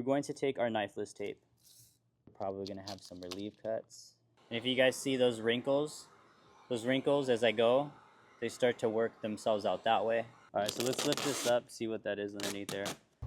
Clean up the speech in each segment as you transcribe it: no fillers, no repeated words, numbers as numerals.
We're going to take our knifeless tape. We're probably going to have some relief cuts. And if you guys see those wrinkles as I go, they start to work themselves out that way. All right, so let's lift this up, see what that is underneath there.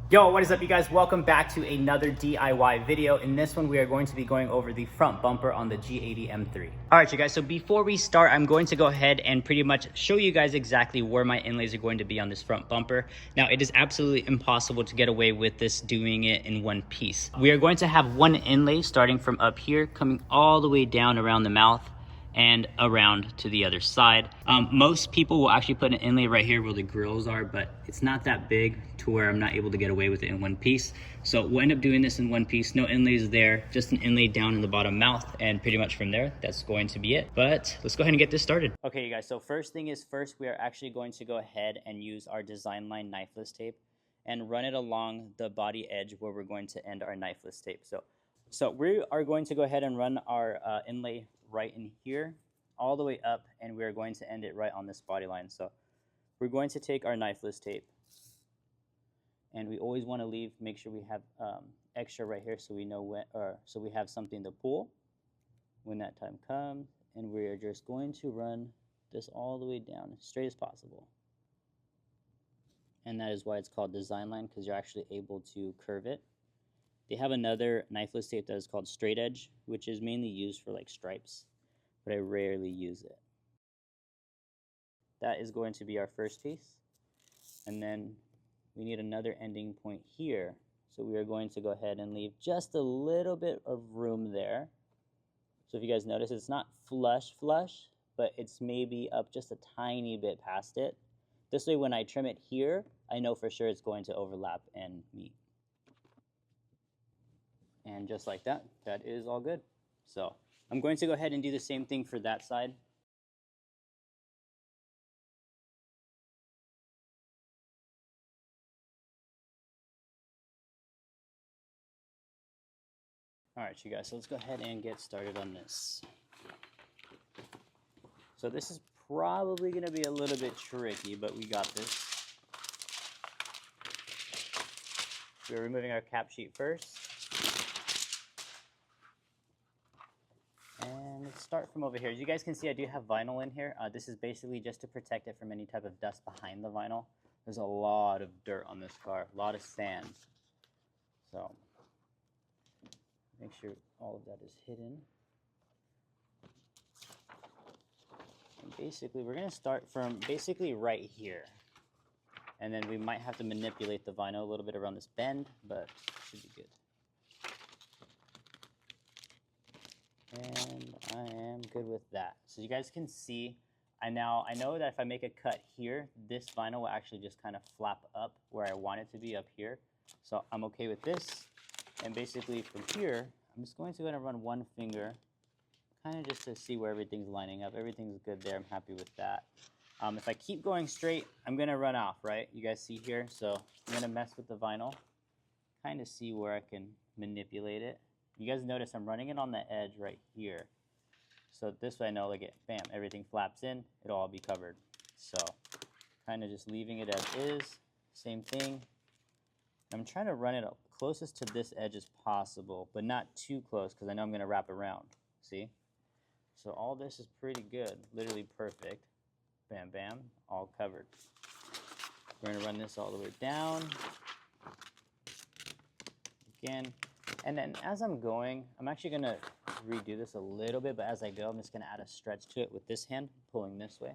Yo, what is up, you guys? Welcome back to another DIY video. In this one, we are going to be going over the front bumper on the G80 M3. All right, you guys, so before we start, I'm going to go ahead and pretty much show you guys exactly where my inlays are going to be on this front bumper. Now, it is absolutely impossible to get away with this doing it in one piece. We are going to have one inlay starting from up here, coming all the way down around the mouth and around to the other side. Most people will actually put an inlay right here where the grills are, but it's not that big to where I'm not able to get away with it in one piece. So we'll end up doing this in one piece, no inlays there, just an inlay down in the bottom mouth, and pretty much from there, that's going to be it. But let's go ahead and get this started. Okay, you guys, so first thing is first, we are actually going to go ahead and use our design line knifeless tape and run it along the body edge where we're going to end our knifeless tape. So we are going to go ahead and run our inlay right in here all the way up, and we're going to end it right on this body line. So we're going to take our knifeless tape, and we always want to make sure we have extra right here so we know when, or so we have something to pull when that time comes. And we're just going to run this all the way down as straight as possible. And that is why it's called design line, because you're actually able to curve it. They have another knifeless tape that is called straight edge, which is mainly used for like stripes, but I rarely use it. That is going to be our first piece. And then we need another ending point here. So we are going to go ahead and leave just a little bit of room there. So if you guys notice, it's not flush, but it's maybe up just a tiny bit past it. This way, when I trim it here, I know for sure it's going to overlap and meet. And just like that, that is all good. So I'm going to go ahead and do the same thing for that side. All right, you guys, so let's go ahead and get started on this. So this is probably going to be a little bit tricky, but we got this. We're removing our cap sheet first. And let's start from over here. As you guys can see, I do have vinyl in here. This is basically just to protect it from any type of dust behind the vinyl. There's a lot of dirt on this car, a lot of sand. So make sure all of that is hidden. And basically, we're going to start from basically right here. And then we might have to manipulate the vinyl a little bit around this bend, but it should be good. And I am good with that. So you guys can see, I know that if I make a cut here, this vinyl will actually just kind of flap up where I want it to be up here. So I'm okay with this. And basically from here, I'm just going to go ahead and run one finger, kind of just to see where everything's lining up. Everything's good there. I'm happy with that. If I keep going straight, I'm going to run off, right? You guys see here? So I'm going to mess with the vinyl, kind of see where I can manipulate it. You guys notice I'm running it on the edge right here. So this way I know, like, bam, everything flaps in, it'll all be covered. So kind of just leaving it as is, same thing. I'm trying to run it closest to this edge as possible, but not too close because I know I'm going to wrap around, see? So all this is pretty good, literally perfect. Bam, bam, all covered. We're going to run this all the way down. Again. And then as I'm going, I'm actually going to redo this a little bit, but as I go, I'm just going to add a stretch to it with this hand, pulling this way.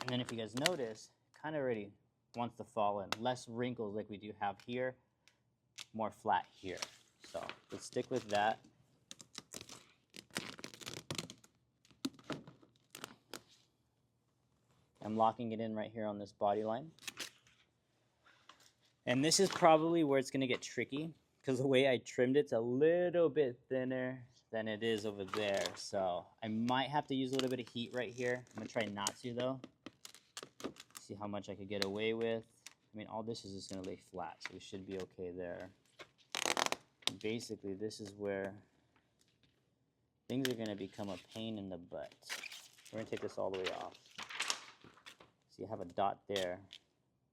And then if you guys notice, kind of already wants to fall in. Less wrinkles like we do have here, more flat here. So let's stick with that. I'm locking it in right here on this body line. And this is probably where it's going to get tricky, because the way I trimmed it's a little bit thinner than it is over there. So I might have to use a little bit of heat right here. I'm going to try not to, though. See how much I could get away with. I mean, all this is just going to lay flat, so we should be okay there. And basically, this is where things are going to become a pain in the butt. We're going to take this all the way off. So you have a dot there.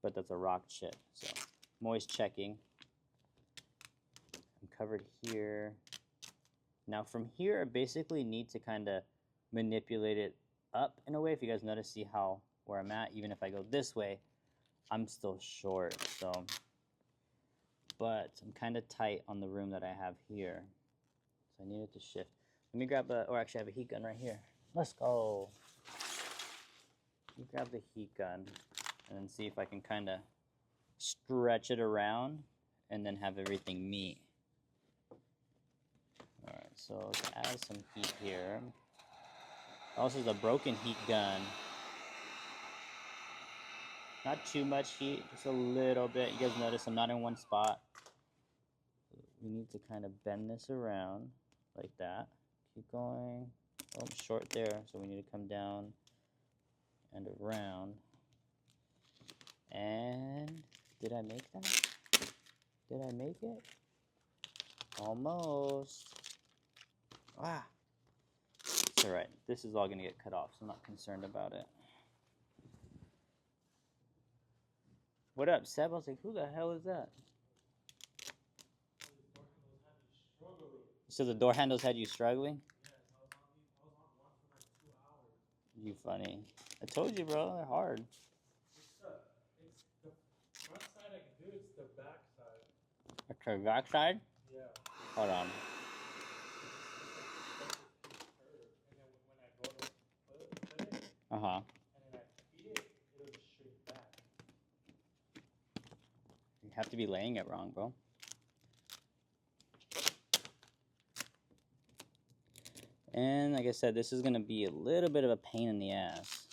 but that's a rock chip. So I'm always checking. I'm covered here. Now from here, I basically need to kind of manipulate it up in a way. If you guys notice, see how where I'm at, even if I go this way, I'm still short. So, but I'm kind of tight on the room that I have here. So I need it to shift. Let me grab or actually I have a heat gun right here. Let's go. Let me grab the heat gun and then see if I can kind of stretch it around and then have everything meet. Alright, so let's add some heat here. Also, the broken heat gun. Not too much heat, just a little bit. You guys notice I'm not in one spot. We need to kind of bend this around like that. Keep going. Oh, I'm short there, so we need to come down and around. And did I make that? Did I make it? Almost. Ah. It's alright. This is all going to get cut off, so I'm not concerned about it. What up, Seb? I was like, who the hell is that? So the door handles had you struggling? Yes, I was on one for like 2 hours. You funny. I told you, bro. They're hard. It's the front side I can do. It's the back side. Okay, back side? Yeah. Hold on. And then when I go to put it, Uh-huh. and then I feed it, it'll just shrink back. You have to be laying it wrong, bro. And like I said, this is going to be a little bit of a pain in the ass.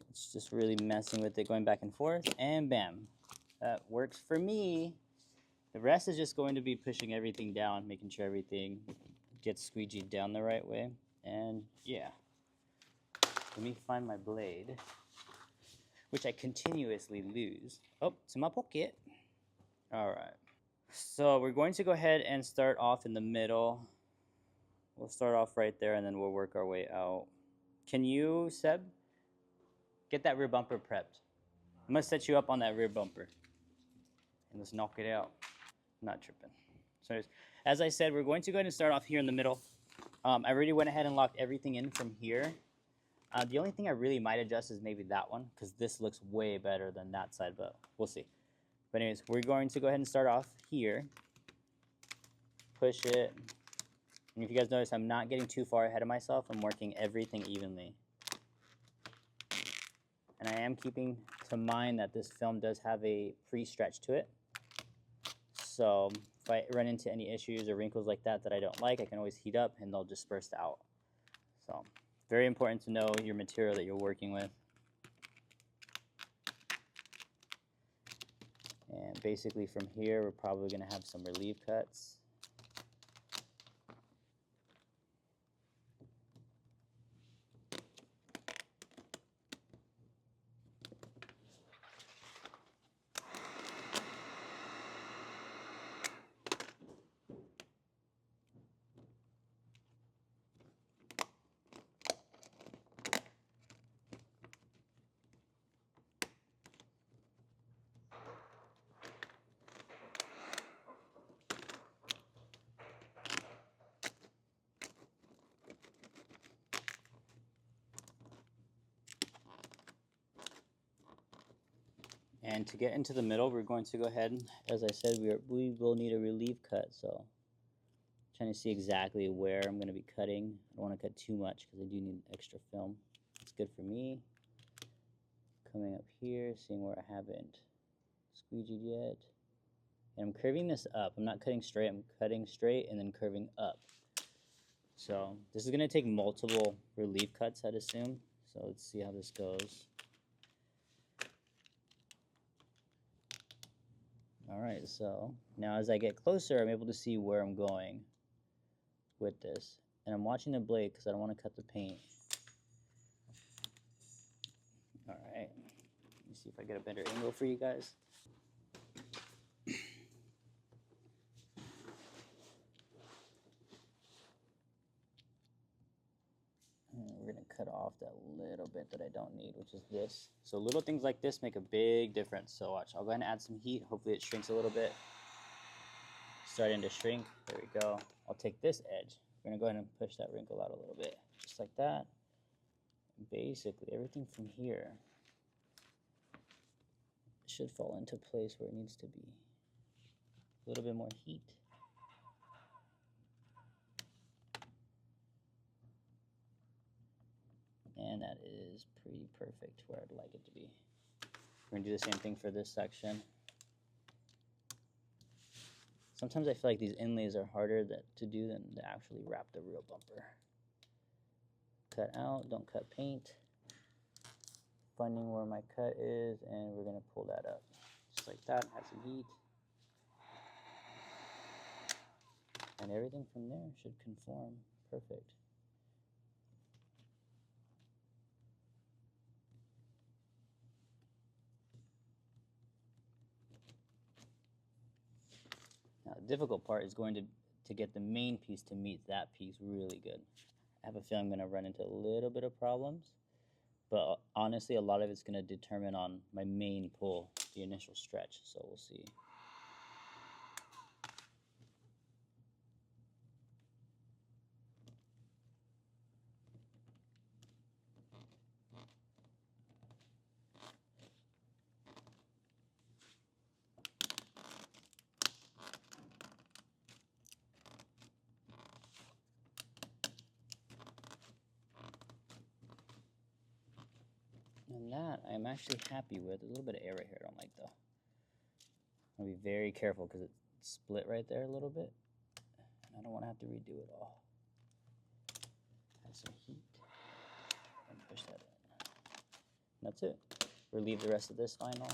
It's just really messing with it, going back and forth, and bam. That works for me. The rest is just going to be pushing everything down, making sure everything gets squeegeed down the right way. And yeah. Let me find my blade, which I continuously lose. Oh, it's in my pocket. All right. So we're going to go ahead and start off in the middle. We'll start off right there and then we'll work our way out. Can you, Seb, get that rear bumper prepped? I'm going to set you up on that rear bumper. And let's knock it out. I'm not tripping. So as I said, we're going to go ahead and start off here in the middle. I already went ahead and locked everything in from here. The only thing I really might adjust is maybe that one, because this looks way better than that side, but we'll see. But anyways, we're going to go ahead and start off here. Push it. And if you guys notice, I'm not getting too far ahead of myself. I'm working everything evenly. And I am keeping to mind that this film does have a pre-stretch to it. So if I run into any issues or wrinkles like that that I don't like, I can always heat up and they'll disperse out. So very important to know your material that you're working with. And basically from here, we're probably going to have some relief cuts. And to get into the middle, we're going to go ahead, as I said, we will need a relief cut. So trying to see exactly where I'm going to be cutting. I don't want to cut too much because I do need extra film. It's good for me. Coming up here, seeing where I haven't squeegeed yet. And I'm curving this up. I'm not cutting straight. I'm cutting straight and then curving up. So this is going to take multiple relief cuts, I'd assume. So let's see how this goes. Alright, so now as I get closer, I'm able to see where I'm going with this. And I'm watching the blade because I don't want to cut the paint. Alright, let me see if I get a better angle for you guys. And we're going to cut off that little bit part that I don't need, which is this. So little things like this make a big difference. So watch, I'll go ahead and add some heat. Hopefully it shrinks a little bit. Starting to shrink. There we go. I'll take this edge. We're gonna go ahead and push that wrinkle out a little bit, just like that. Basically, everything from here should fall into place where it needs to be. A little bit more heat. And that is pretty perfect where I'd like it to be. We're gonna do the same thing for this section. Sometimes I feel like these inlays are harder to do than to actually wrap the real bumper. Cut out, don't cut paint. Finding where my cut is, and we're gonna pull that up. Just like that, add some heat. And everything from there should conform perfect. Now the difficult part is going to get the main piece to meet that piece really good. I have a feeling I'm gonna run into a little bit of problems, but honestly a lot of it's gonna determine on my main pull, the initial stretch, so we'll see. And that I'm actually happy with. A little bit of air right here I don't like though. I'll be very careful because it's split right there a little bit. And I don't want to have to redo it all. Add some heat and push that in. And that's it. Relieve the rest of this vinyl.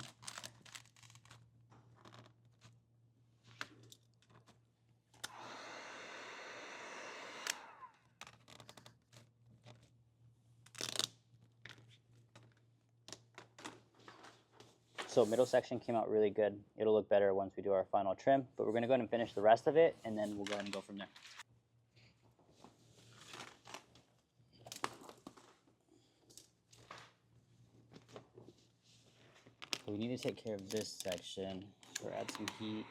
So middle section came out really good. It'll look better once we do our final trim, but we're gonna go ahead and finish the rest of it and then we'll go ahead and go from there. So we need to take care of this section. So add some heat.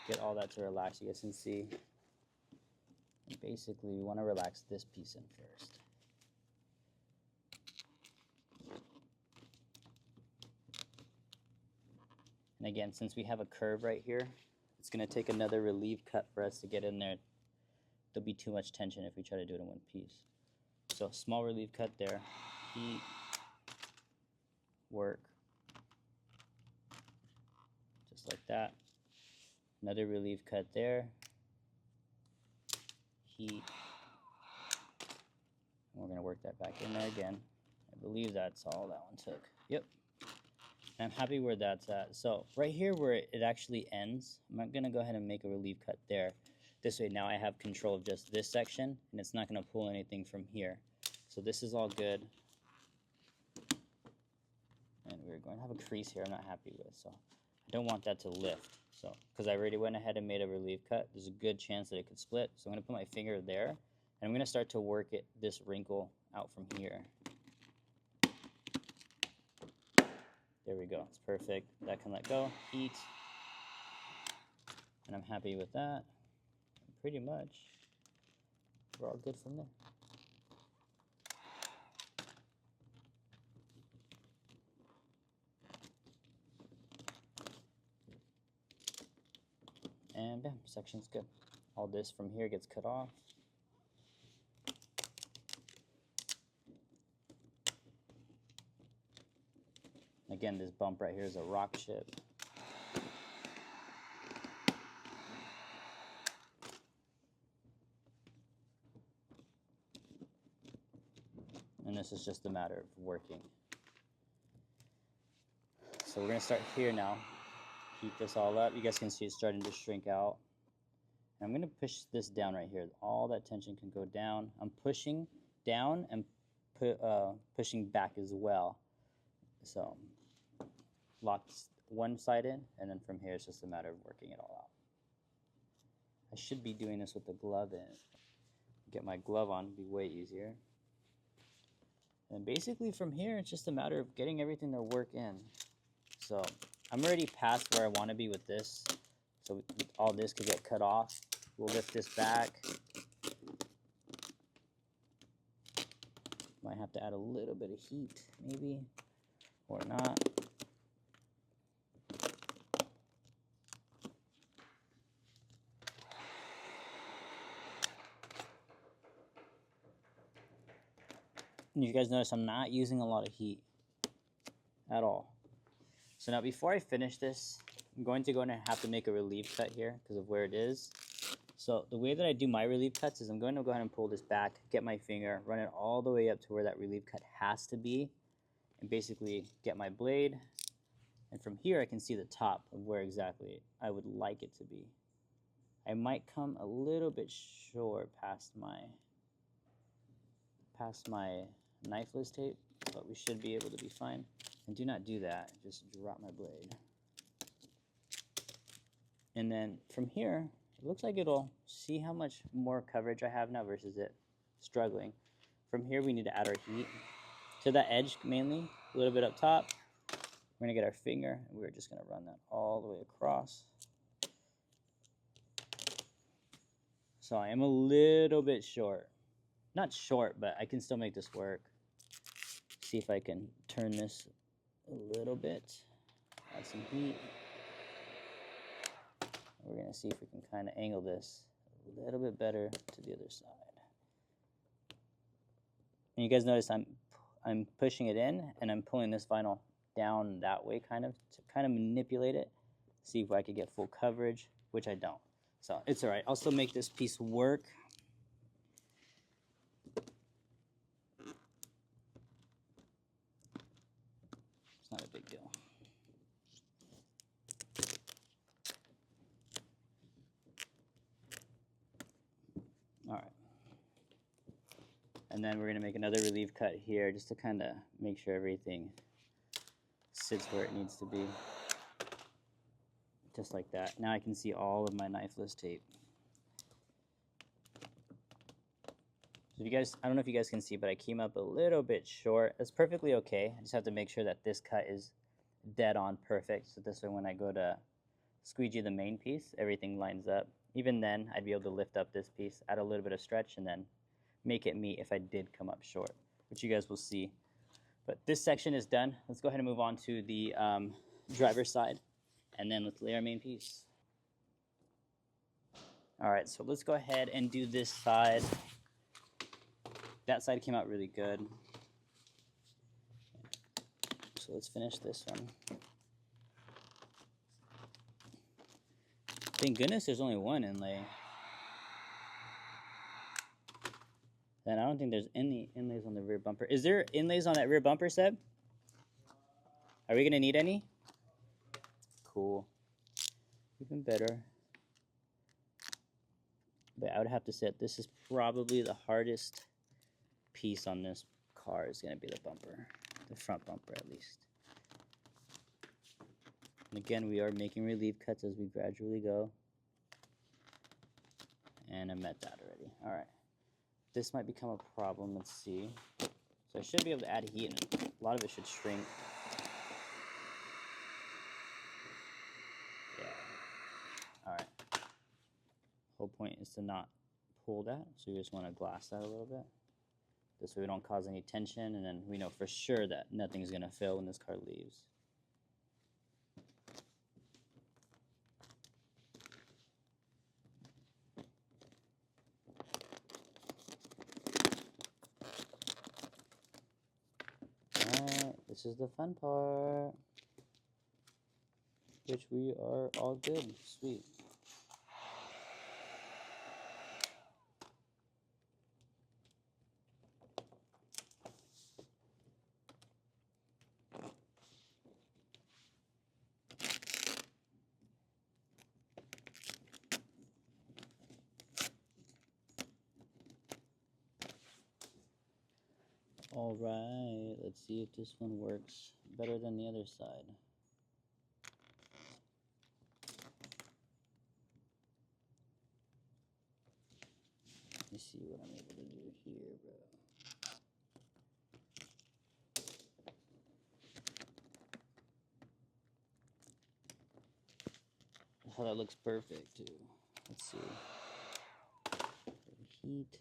Get all that to relax, you guys can see. And basically we wanna relax this piece in first. And again, since we have a curve right here, it's going to take another relief cut for us to get in there. There'll be too much tension if we try to do it in one piece. So small relief cut there, heat, work, just like that. Another relief cut there, heat. And we're going to work that back in there again. I believe that's all that one took. Yep. I'm happy where that's at. So right here where it actually ends, I'm going to go ahead and make a relief cut there. This way now I have control of just this section and it's not going to pull anything from here. So this is all good. And we're going to have a crease here I'm not happy with. So I don't want that to lift. So because I already went ahead and made a relief cut, there's a good chance that it could split. So I'm going to put my finger there and I'm going to start to work this wrinkle out from here. There we go, it's perfect. That can let go, heat, and I'm happy with that. Pretty much, we're all good from there. And bam, section's good. All this from here gets cut off. Again, this bump right here is a rock chip. And this is just a matter of working. So we're going to start here now. Heat this all up. You guys can see it's starting to shrink out. And I'm going to push this down right here. All that tension can go down. I'm pushing down and pushing back as well. So locked one side in, and then from here it's just a matter of working it all out. I should be doing this with the glove in. Get my glove on, it'd be way easier. And basically from here, it's just a matter of getting everything to work in. So I'm already past where I want to be with this. So all this could get cut off. We'll lift this back. Might have to add a little bit of heat, maybe, or not. And you guys notice I'm not using a lot of heat at all. So now before I finish this, I'm going to go and have to make a relief cut here because of where it is. So the way that I do my relief cuts is I'm going to go ahead and pull this back, get my finger, run it all the way up to where that relief cut has to be, and basically get my blade. And from here I can see the top of where exactly I would like it to be. I might come a little bit short past my knifeless tape, but we should be able to be fine. And do not do that, just drop my blade. And then from here, it looks like it'll see how much more coverage I have now versus it struggling. From here, we need to add our heat to that edge mainly, a little bit up top. We're gonna get our finger, and we're just gonna run that all the way across. So I am a little bit short. Not short, but I can still make this work. See if I can turn this a little bit, add some heat. We're gonna see if we can kind of angle this a little bit better to the other side. And you guys notice I'm pushing it in and I'm pulling this vinyl down that way to kind of manipulate it, see if I could get full coverage, which I don't. So it's all right. I'll still make this piece work. It's not a big deal. All right. And then we're gonna make another relief cut here just to kind of make sure everything sits where it needs to be. Just like that. Now I can see all of my knifeless tape. So if you guys, I don't know if you guys can see, but I came up a little bit short. That's perfectly okay. I just have to make sure that this cut is dead on perfect. So this way when I go to squeegee the main piece, everything lines up. Even then, I'd be able to lift up this piece, add a little bit of stretch, and then make it meet if I did come up short, which you guys will see. But this section is done. Let's go ahead and move on to the driver's side, and then let's lay our main piece. All right, so let's go ahead and do this side. That side came out really good. So let's finish this one. Thank goodness there's only one inlay. And I don't think there's any inlays on the rear bumper. Is there inlays on that rear bumper, Seb? Are we gonna need any? Cool. Even better. But I would have to say this is probably the hardest piece on this car is gonna be the bumper. The front bumper at least. And again, we are making relief cuts as we gradually go. And I met that already. All right. This might become a problem. Let's see. So I should be able to add heat, and a lot of it should shrink. Yeah. All right. Whole point is to not pull that, so you just want to glass that a little bit. This way we don't cause any tension, and then we know for sure that nothing's going to fail when this car leaves. Alright, this is the fun part, which we are all good. Sweet. All right, let's see if this one works better than the other side. Let me see what I'm able to do here, bro. Oh, that looks perfect too. Let's see. Heat.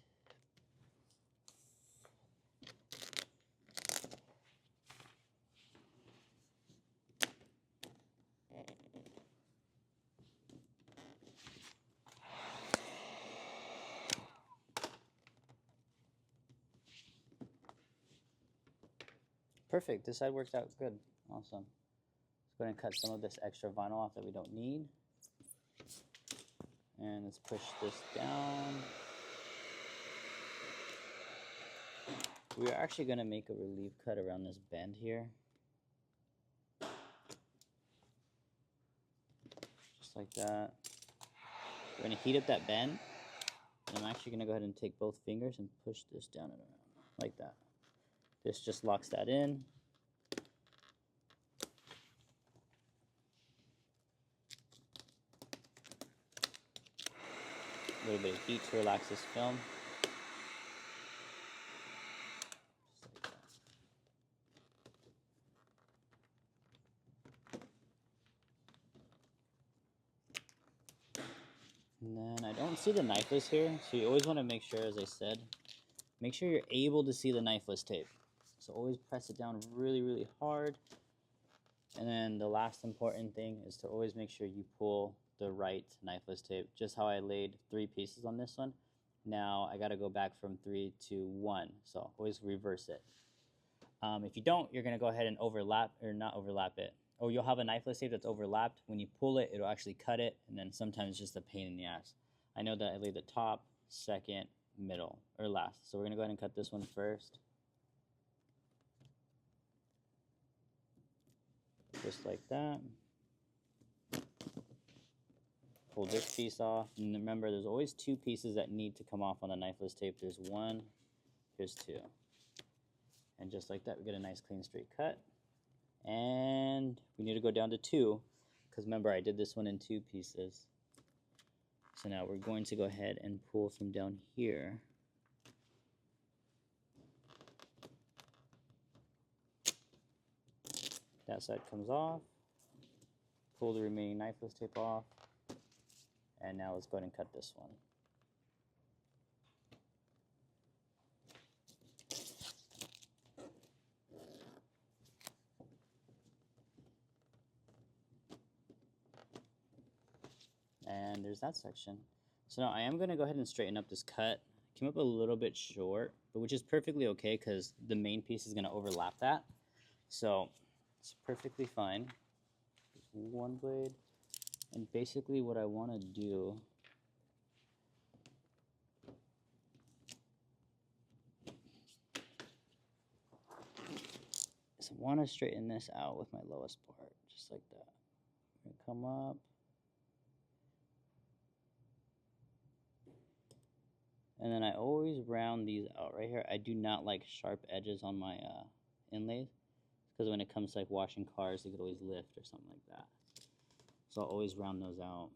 Perfect. This side worked out good. Awesome. Let's go ahead and cut some of this extra vinyl off that we don't need. And let's push this down. We're actually going to make a relief cut around this bend here. Just like that. We're going to heat up that bend. And I'm actually going to go ahead and take both fingers and push this down and around. Like that. This just locks that in. A little bit of heat to relax this film. And then I don't see the knifeless here, so you always want to make sure, as I said, make sure you're able to see the knifeless tape. So always press it down really, really hard. And then the last important thing is to always make sure you pull the right knifeless tape. Just how I laid 3 pieces on this one. Now I got to go back from 3 to 1, so always reverse it. If you don't, you're going to go ahead and overlap, or not overlap it. Or you'll have a knifeless tape that's overlapped. When you pull it, it'll actually cut it, and then sometimes it's just a pain in the ass. I know that I laid the top, second, middle, or last. So we're going to go ahead and cut this one first. Just like that. Pull this piece off. And remember, there's always 2 pieces that need to come off on the knifeless tape. There's 1, here's 2. And just like that, we get a nice clean straight cut. And we need to go down to 2, because remember, I did this one in 2 pieces. So now we're going to go ahead and pull from down here. That side comes off. Pull the remaining knifeless tape off. And now let's go ahead and cut this one. And there's that section. So now I am going to go ahead and straighten up this cut. Came up a little bit short, but which is perfectly okay because the main piece is going to overlap that. So it's perfectly fine. Just 1 blade. And basically what I want to do is I want to straighten this out with my lowest part, just like that. I'm going to come up. And then I always round these out right here. I do not like sharp edges on my inlays, because when it comes to like washing cars, they could always lift or something like that. So I'll always round those out.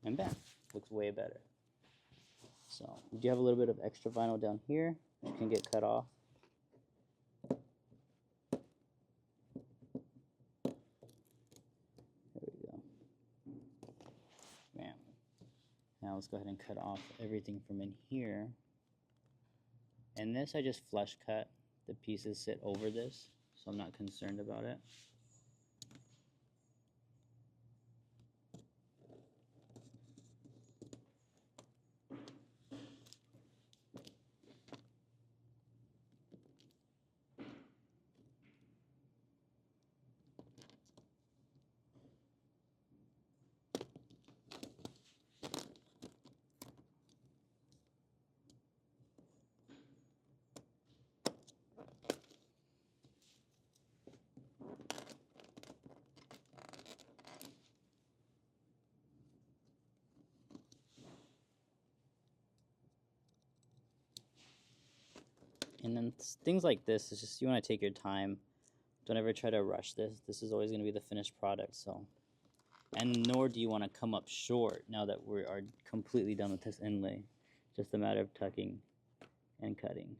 And bam, looks way better. So we do have a little bit of extra vinyl down here, which can get cut off. There we go. Bam. Now let's go ahead and cut off everything from in here. And this I just flush cut. The pieces sit over this, so I'm not concerned about it. And then things like this, is just you want to take your time. Don't ever try to rush this. This is always going to be the finished product. So, and nor do you want to come up short now that we are completely done with this inlay. Just a matter of tucking and cutting.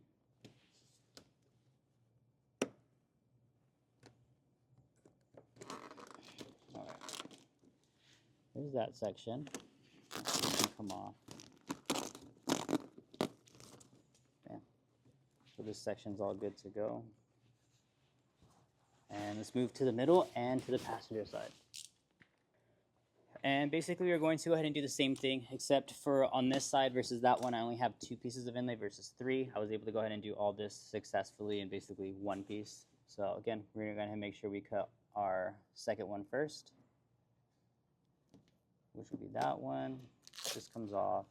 There's that section. It can come off. Yeah. So this section's all good to go. And let's move to the middle and to the passenger side. And basically we're going to go ahead and do the same thing, except for on this side versus that one, I only have 2 pieces of inlay versus 3. I was able to go ahead and do all this successfully in basically 1 piece. So again, we're going to go ahead and make sure we cut our second one first, which will be that one. This comes off.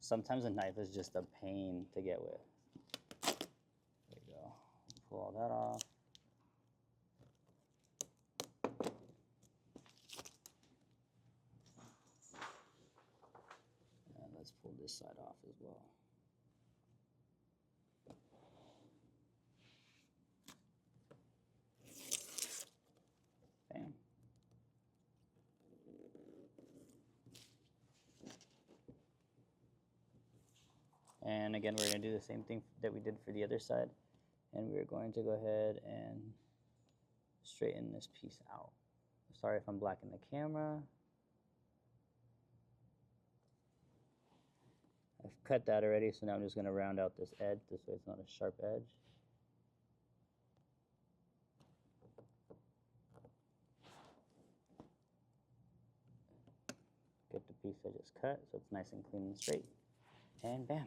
Sometimes a knife is just a pain to get with. There you go. Pull all that off. And let's pull this side off as well. Bam. And again, we're going to do the same thing that we did for the other side. And we're going to go ahead and straighten this piece out. Sorry if I'm blacking the camera. I've cut that already, so now I'm just going to round out this edge. This way it's not a sharp edge. Get the piece I just cut so it's nice and clean and straight. And bam.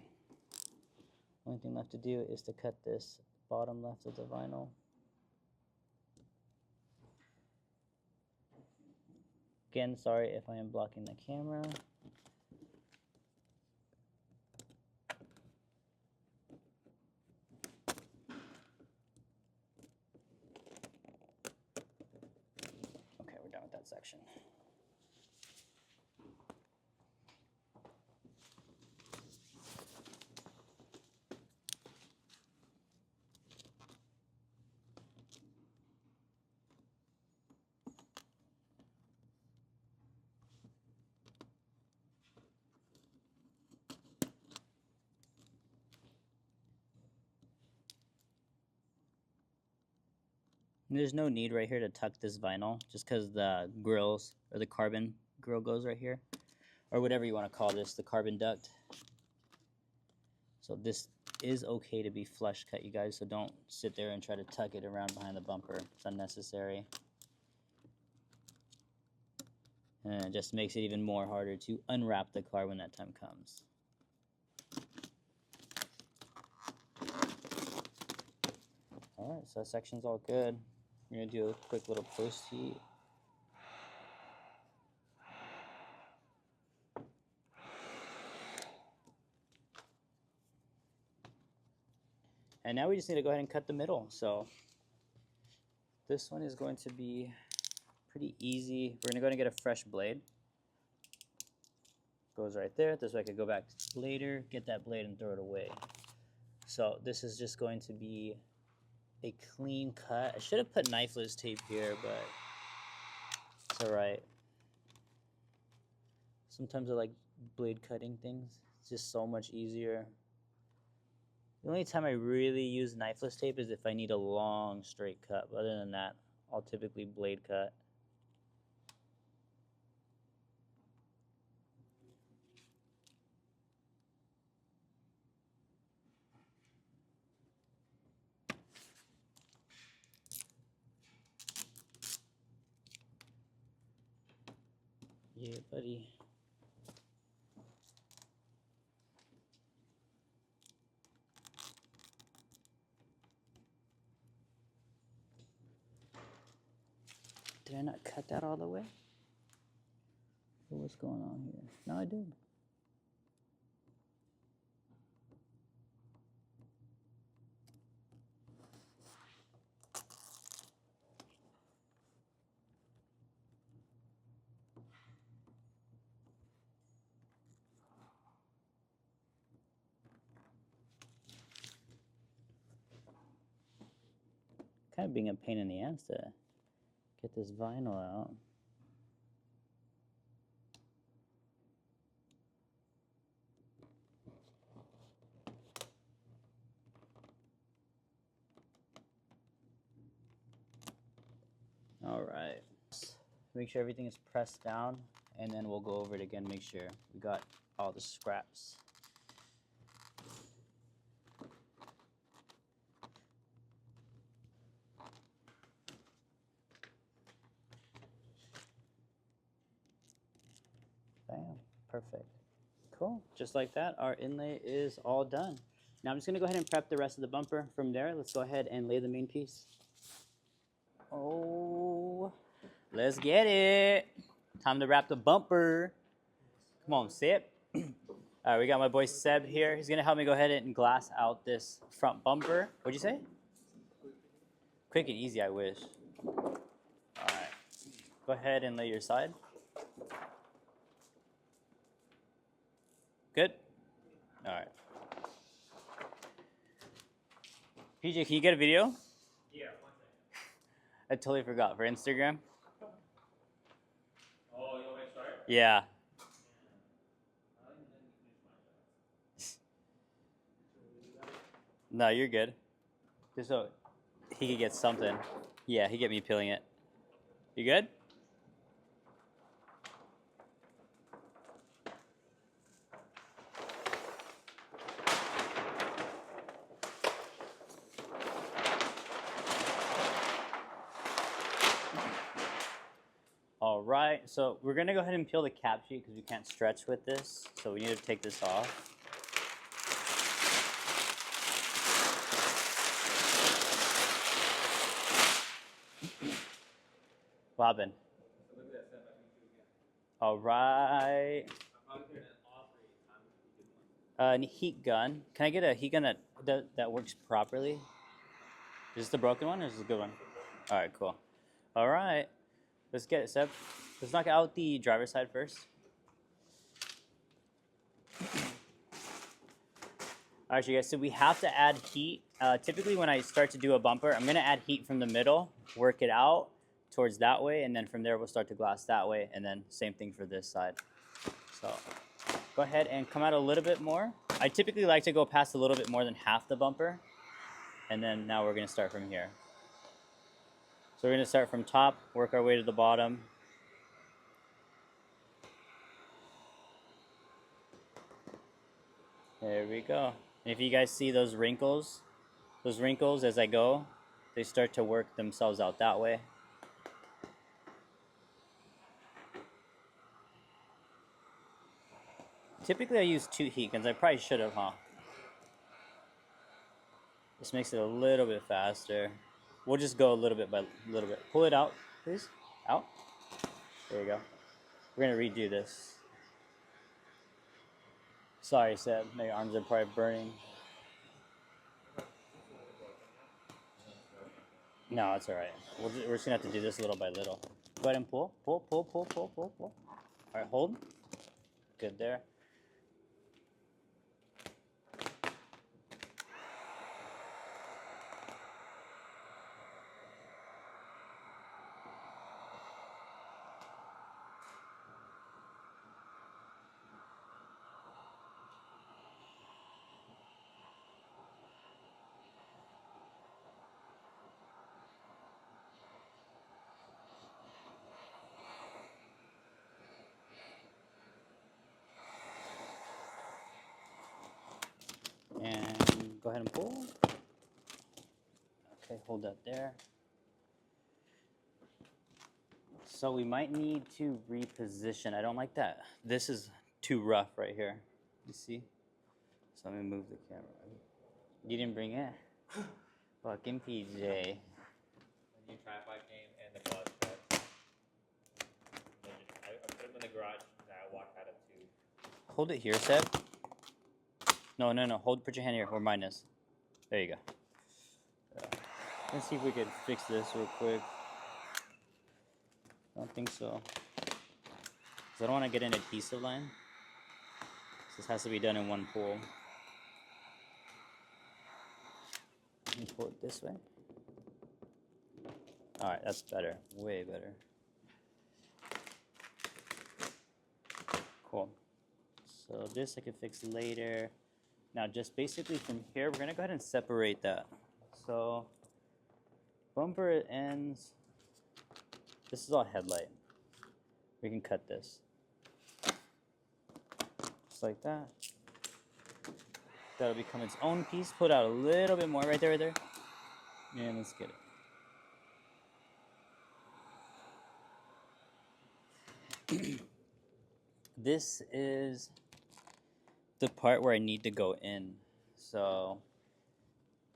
Only thing left to do is to cut this bottom left of the vinyl. Again, sorry if I am blocking the camera. Okay, we're done with that section. And there's no need right here to tuck this vinyl, just because the grills, or the carbon grill goes right here, or whatever you want to call this, the carbon duct. So this is okay to be flush cut, you guys, so don't sit there and try to tuck it around behind the bumper. It's unnecessary. And it just makes it even more harder to unwrap the car when that time comes. Alright, so that section's all good. We're going to do a quick little post heat. And now we just need to go ahead and cut the middle. So this one is going to be pretty easy. We're going to go ahead and get a fresh blade. Goes right there. This way I could go back later, get that blade and throw it away. So this is just going to be a clean cut. I should have put knifeless tape here, but it's alright. Sometimes I like blade cutting things. It's just so much easier. The only time I really use knifeless tape is if I need a long straight cut. But other than that, I'll typically blade cut. Yeah, buddy. Did I not cut that all the way? What's going on here? No, I did. Kind of being a pain in the ass to get this vinyl out. Make sure everything is pressed down, and then we'll go over it again, make sure we got all the scraps. Bam, perfect. Cool, just like that, our inlay is all done. Now I'm just gonna go ahead and prep the rest of the bumper. From there, let's go ahead and lay the main piece. Oh, let's get it. Time to wrap the bumper. Come on, Seb. All right, we got my boy Seb here. He's gonna help me go ahead and glass out this front bumper. What'd you say? Quick and easy, I wish. All right, go ahead and lay your side. Good? All right. PJ, can you get a video? Yeah, 1 second. I totally forgot. For Instagram? Oh, you want me to start? Yeah. No, you're good. Just so he could get something. Yeah, he get me peeling it. You good? All right, so we're gonna go ahead and peel the cap sheet because we can't stretch with this. So we need to take this off. What happened? So look at that step. I can do it again. All right. I'm probably putting in all 3 times. Heat gun. Can I get a heat gun that works properly? Is this the broken one or is this a good one? All right, cool. All right, let's get it, Seb. Let's knock out the driver's side first. All right, you guys, so we have to add heat. Typically when I start to do a bumper, I'm gonna add heat from the middle, work it out towards that way, and then from there we'll start to glass that way, and then same thing for this side. So go ahead and come out a little bit more. I typically like to go past a little bit more than half the bumper, and then now we're gonna start from here. So we're gonna start from top, work our way to the bottom. There we go. And if you guys see those wrinkles as I go, they start to work themselves out that way. Typically I use 2 heat guns. I probably should have, huh? This makes it a little bit faster. We'll just go a little bit by little bit. Pull it out, please. Out. There you go. We're gonna redo this. Sorry, Seb. My arms are probably burning. No, it's all right. We're just gonna have to do this little by little. Go ahead and pull, pull, pull, pull, pull, pull, pull. All right, hold. Good there. And go ahead and pull. Okay, hold that there. So we might need to reposition. I don't like that. This is too rough right here. You see? So let me move the camera. You didn't bring it? Fucking PJ. The new tripod came and the glove set. I put them in the garage and I walked out of 2. Hold it here, Seb. No. Put your hand here where mine is. There you go. Let's see if we can fix this real quick. I don't think so. 'Cause I don't want to get an adhesive line. This has to be done in one pull. Let me pull it this way. All right, that's better. Way better. Cool. So this I can fix later. Now just basically from here, we're gonna go ahead and separate that. So bumper ends. This is all headlight. we can cut this. Just like that. That'll become its own piece. Put out a little bit more right there, right there. And let's get it. This is the part where I need to go in. So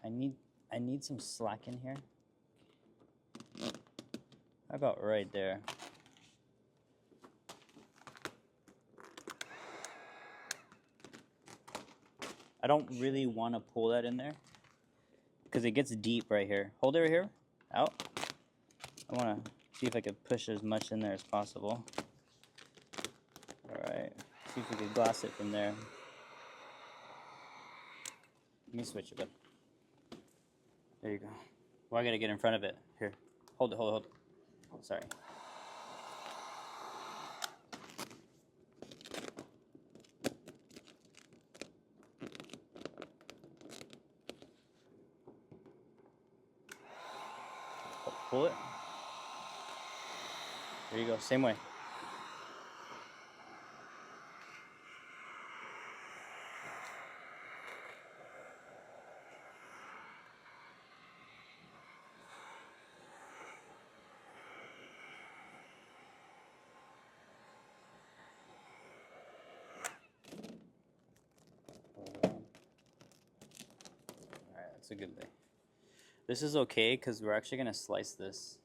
I need some slack in here. How about right there? I don't really want to pull that in there because it gets deep right here. Hold it right here, out. I want to see if I can push as much in there as possible. All right, see if we can glass it from there. Let me switch it up. There you go. Well, I gotta get in front of it. Here, hold it, hold it, hold it. Oh, sorry. Pull it. There you go, same way. Alright, that's a good thing. This is okay because we're actually gonna slice this.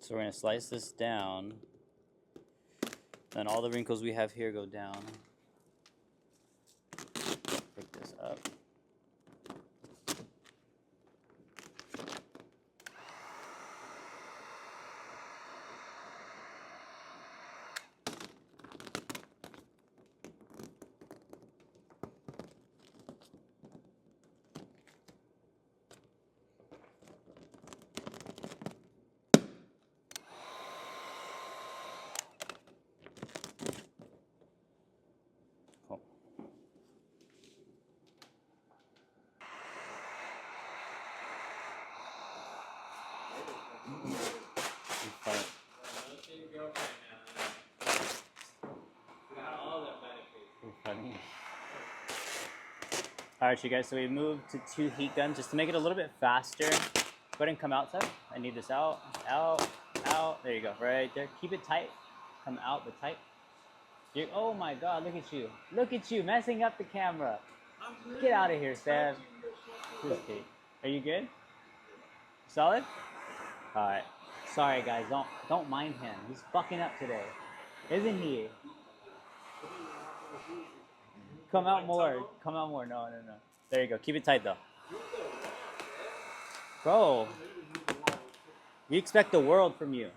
So we're going to slice this down, then all the wrinkles we have here go down. Pick this up. Cool. Funny. Alright, you guys, so we moved to 2 heat guns just to make it a little bit faster. Go ahead and come outside. I need this out, out, out. There you go, right there. Keep it tight. Come out, but tight. Oh my god, look at you. Look at you, messing up the camera. Get out of here, Seb. Are you good? Solid? Alright. Sorry guys, don't mind him. He's fucking up today. Isn't he? Come out more. Come out more. No, no, no. There you go. Keep it tight though. Bro. We expect the world from you.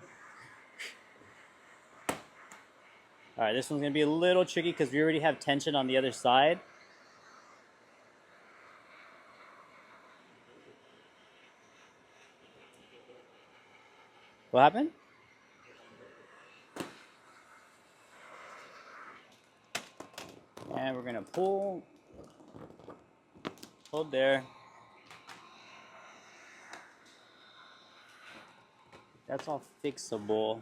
Alright, this one's going to be a little tricky because we already have tension on the other side. What happened? And we're going to pull. Hold there. That's all fixable.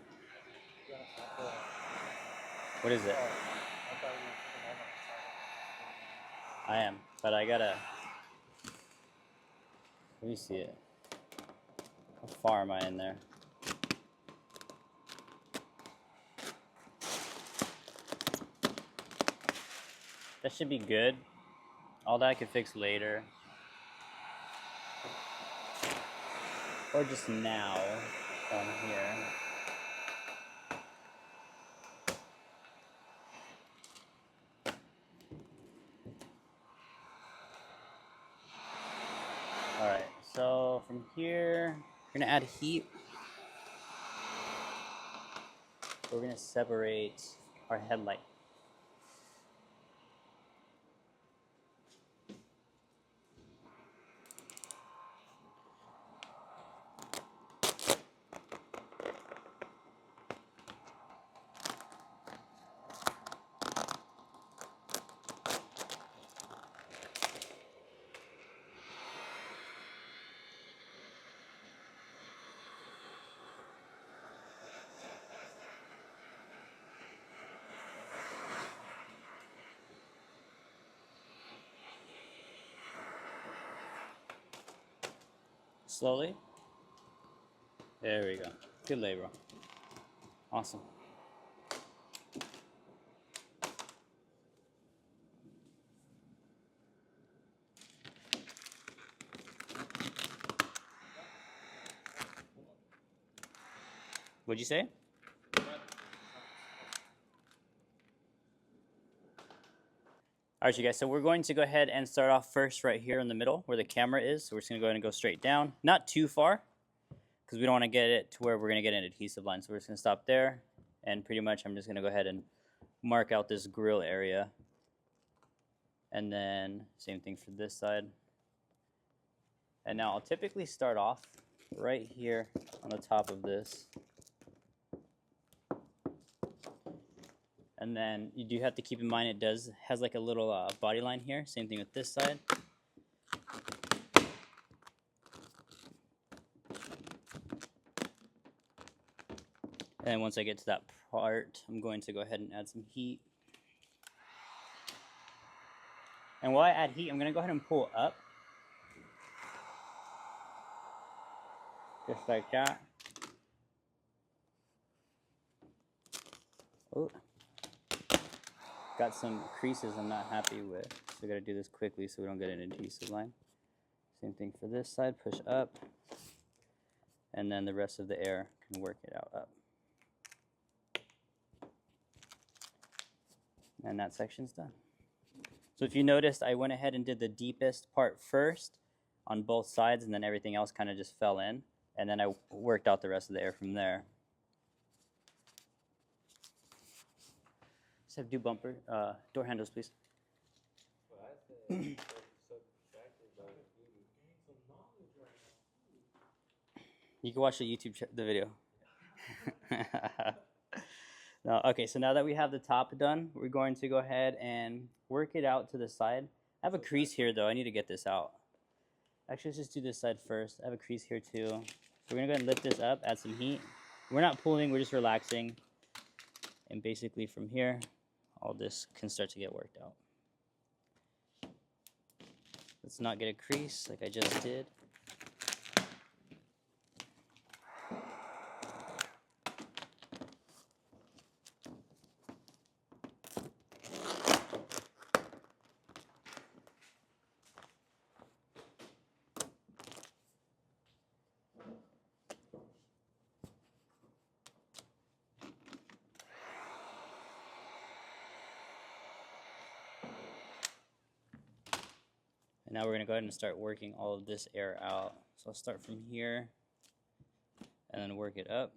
What is it? I am, but I gotta. Let me see it. How far am I in there? That should be good. All that I can fix later. Or just now on here. Alright, so from here, we're gonna add heat. We're gonna separate our headlight. Slowly. There we go. Good lay, bro. Awesome. What'd you say? All right, you guys, so we're going to go ahead and start off first right here in the middle where the camera is. So we're just gonna go ahead and go straight down. Not too far, because we don't wanna get it to where we're gonna get an adhesive line. So we're just gonna stop there, and pretty much I'm just gonna go ahead and mark out this grill area. And then same thing for this side. And now I'll typically start off right here on the top of this. And then you do have to keep in mind it has like a little body line here. Same thing with this side. And once I get to that part, I'm going to go ahead and add some heat. And while I add heat, I'm going to go ahead and pull up. Just like that. Oh. Got some creases I'm not happy with. So I got to do this quickly so we don't get an adhesive line. Same thing for this side, push up. And then the rest of the air can work it out up. And that section's done. So if you noticed, I went ahead and did the deepest part first on both sides, and then everything else kind of just fell in. And then I worked out the rest of the air from there. Just have to do bumper, door handles, please. You can watch the YouTube the video. No, okay, so now that we have the top done, we're going to go ahead and work it out to the side. I have a crease here though, I need to get this out. Actually, let's just do this side first. I have a crease here too. So we're gonna go ahead and lift this up, add some heat. We're not pulling, we're just relaxing. And basically from here, all this can start to get worked out. Let's not get a crease like I just did. And now we're going to go ahead and start working all of this air out. So I'll start from here and then work it up.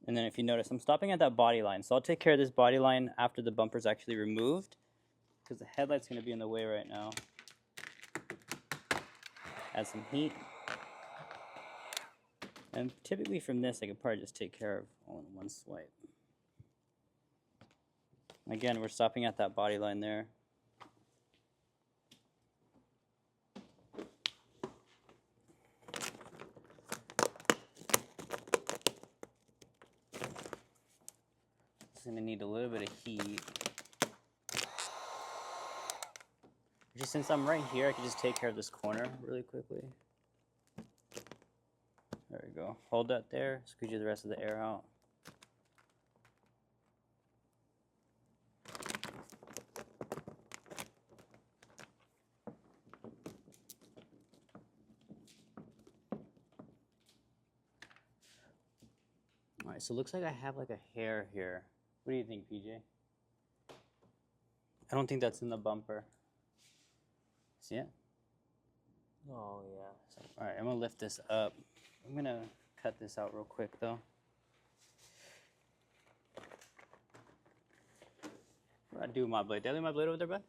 And then if you notice, I'm stopping at that body line. So I'll take care of this body line after the bumper's actually removed, because the headlight's going to be in the way right now. Add some heat. And typically from this, I could probably just take care of all in one swipe. Again, we're stopping at that body line there. It's going to need a little bit of heat. Just since I'm right here, I can just take care of this corner really quickly. There we go. Hold that there, squeeze the rest of the air out. Alright, so it looks like I have like a hair here. What do you think, PJ? I don't think that's in the bumper. See it? Oh, yeah. So, alright, I'm going to lift this up. I'm going to cut this out real quick though. What did I do with my blade? Did I leave my blade over there, bud?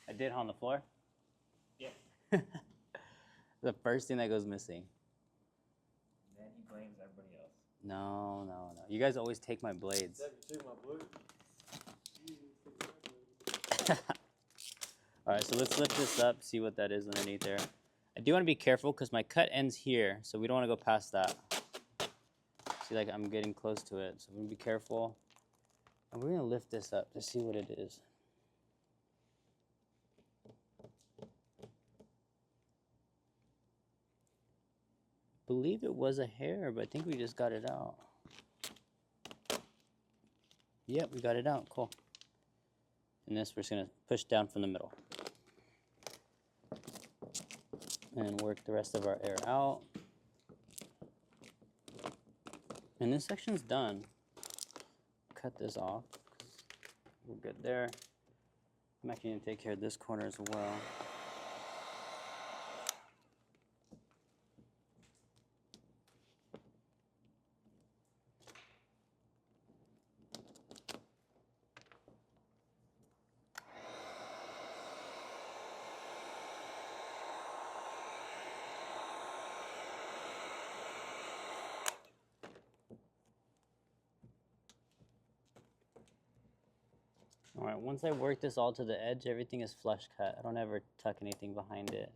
I did on the floor? Yeah. The first thing that goes missing. Then he blames everybody else. No, no, no. You guys always take my blades. You take my blade? Alright, so let's lift this up, see what that is underneath there. I do want to be careful because my cut ends here, so we don't want to go past that. See, like I'm getting close to it, so I'm going to be careful. And we're gonna lift this up to see what it is. I believe it was a hair, but I think we just got it out. Yep, we got it out, cool. And this we're just gonna push down from the middle. And work the rest of our air out. And this section's done. Cut this off. We're good there. I'm actually gonna take care of this corner as well. All right, once I work this all to the edge, everything is flush cut. I don't ever tuck anything behind it.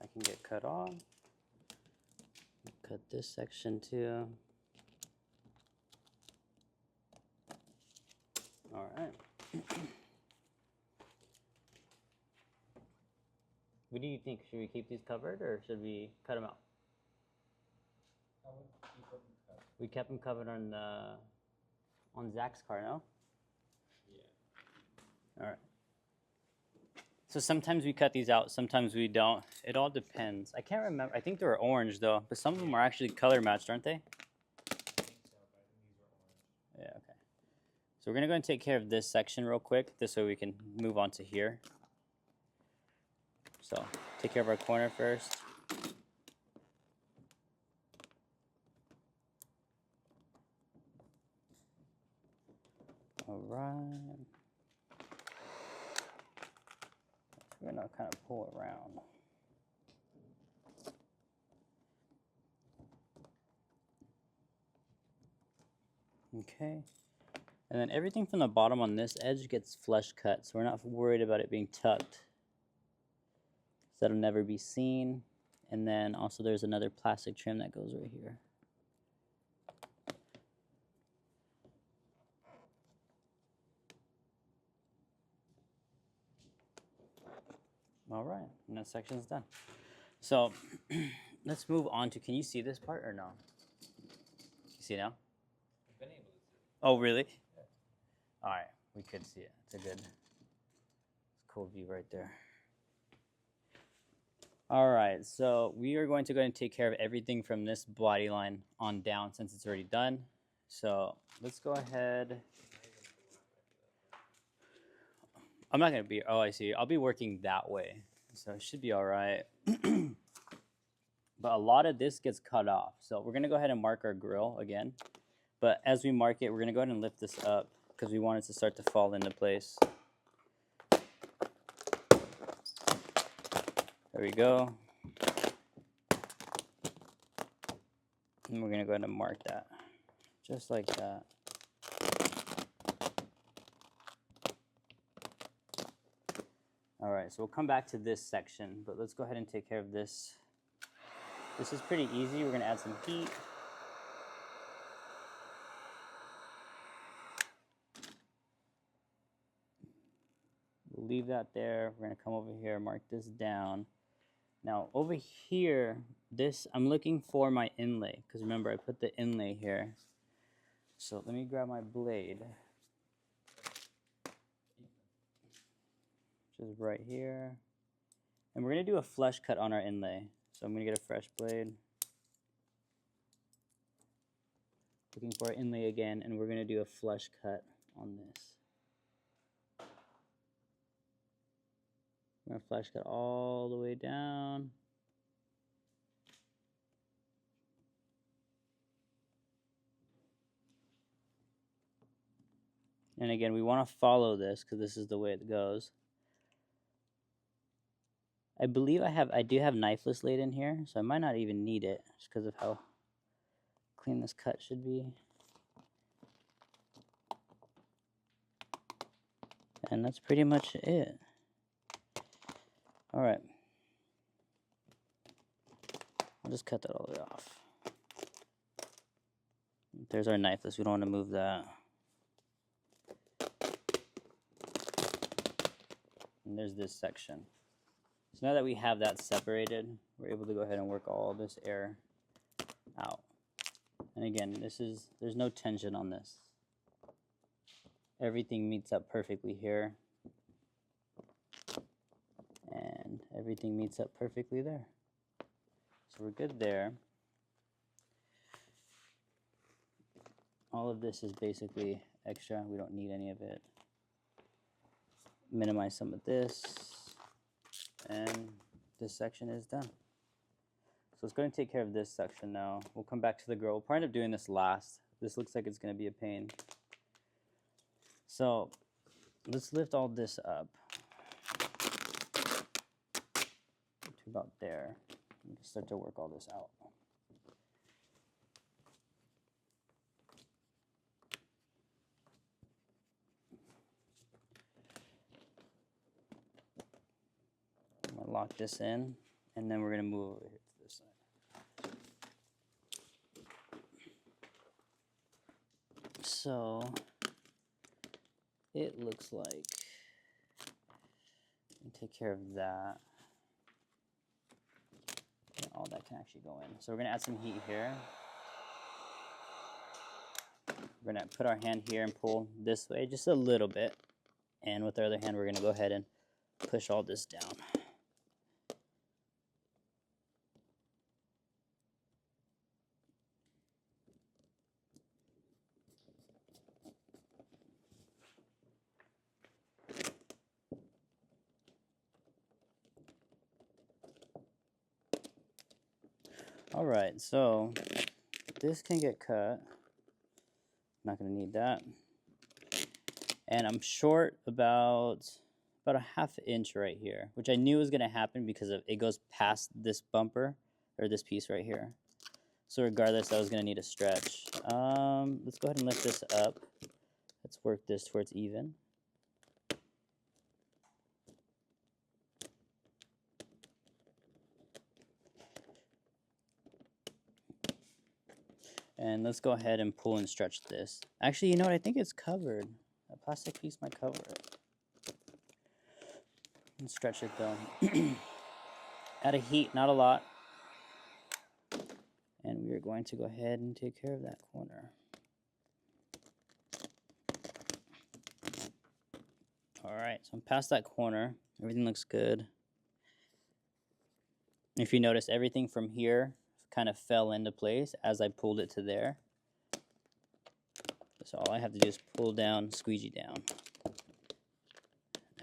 I can get cut off. Cut this section too. All right. What do you think? Should we keep these covered or should we cut them out? I would keep them cut. We kept them covered on Zach's car, no? Yeah. All right. So sometimes we cut these out, sometimes we don't. It all depends. I can't remember. I think they were orange though, but some of them are actually color matched, aren't they? I think so, but I think these were orange. Yeah, okay. So we're gonna go and take care of this section real quick, this way we can move on to here. So take care of our corner first. All right. We're gonna kind of pull it around. Okay. And then everything from the bottom on this edge gets flush cut, so we're not worried about it being tucked. So that'll never be seen. And then also there's another plastic trim that goes right here. All right, and that section's done. So let's move on to, can you see this part or no? You see now? I've been able to see it. Oh, really? Yeah. All right, we could see it. It's a cool view right there. All right, so we are going to go ahead and take care of everything from this body line on down since it's already done. So let's go ahead. I'm not gonna be, oh, I see. I'll be working that way, so it should be all right. But a lot of this gets cut off. So we're gonna go ahead and mark our grill again. But as we mark it, we're gonna go ahead and lift this up because we want it to start to fall into place. There we go. And we're gonna go ahead and mark that, just like that. All right, so we'll come back to this section, but let's go ahead and take care of this. This is pretty easy. We're gonna add some heat. We'll leave that there. We're gonna come over here, mark this down. Now over here, I'm looking for my inlay, because remember I put the inlay here. So let me grab my blade. Which is right here. And we're gonna do a flush cut on our inlay. So I'm gonna get a fresh blade. Looking for our inlay again, and we're gonna do a flush cut on this. We're gonna flush cut all the way down. And again, we want to follow this because this is the way it goes. I believe I do have knifeless laid in here, so I might not even need it just because of how clean this cut should be. And that's pretty much it. All right. I'll just cut that all the way off. There's our knifeless. We don't want to move that. And there's this section. So now that we have that separated, we're able to go ahead and work all this air out. And again, there's no tension on this. Everything meets up perfectly here. And everything meets up perfectly there. So we're good there. All of this is basically extra. We don't need any of it. Minimize some of this. And this section is done. So let's go and take care of this section now. We'll come back to the grill. We'll probably end up doing this last. This looks like it's going to be a pain. So let's lift all this up to about there. We can start to work all this out. I'm going to lock this in, and then we're going to move over here to this side. So it looks like we take care of that. And all that can actually go in. So we're going to add some heat here. We're going to put our hand here and pull this way just a little bit. And with our other hand, we're going to go ahead and push all this down. All right, so this can get cut. Not going to need that. And I'm short about a ½ inch right here, which I knew was going to happen because it goes past this bumper or this piece right here. So regardless, I was going to need a stretch. Let's go ahead and lift this up. Let's work this towards even. And let's go ahead and pull and stretch this. Actually, you know what? I think it's covered. That plastic piece might cover it. And stretch it though. Add a heat, not a lot. And we are going to go ahead and take care of that corner. All right, so I'm past that corner. Everything looks good. If you notice, everything from here kind of fell into place as I pulled it to there. So all I have to do is pull down, squeegee down.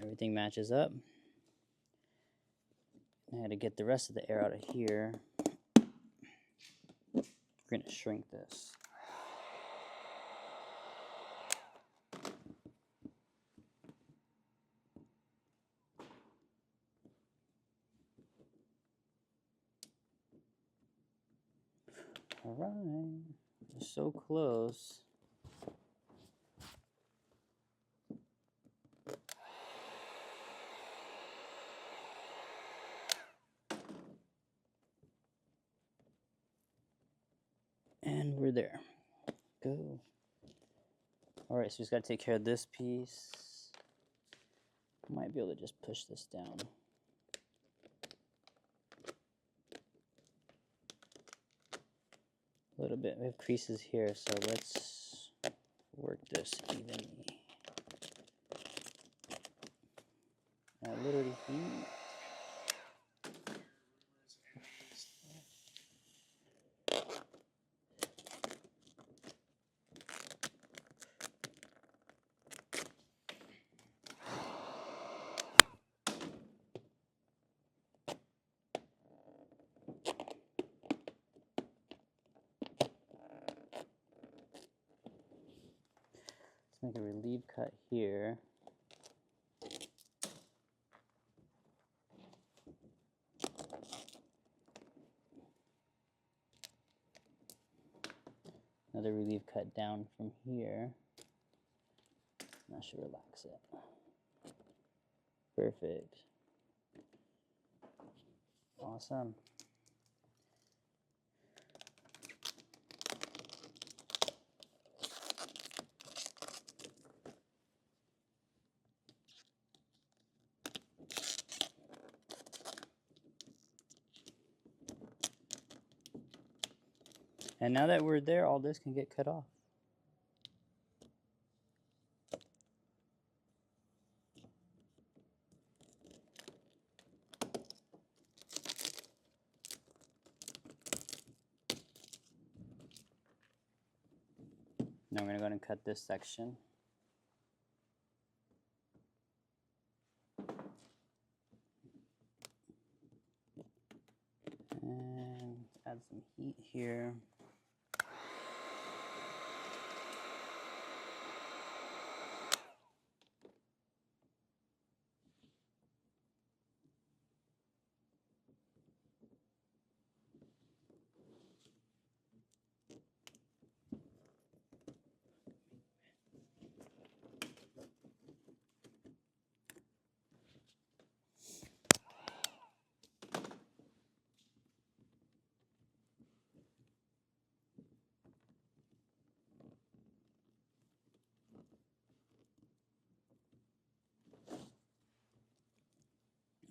Everything matches up. I had to get the rest of the air out of here. We're going to shrink this. All right, we're so close. And we're there. Go. All right, so we just got to take care of this piece. Might be able to just push this down. A little bit. We have creases here, so let's work this evenly. Add a little heat. Let's make a relief cut here. Another relief cut down from here. That should relax it. Perfect. Awesome. And now that we're there, all this can get cut off. Now we're going to go ahead and cut this section. And add some heat here.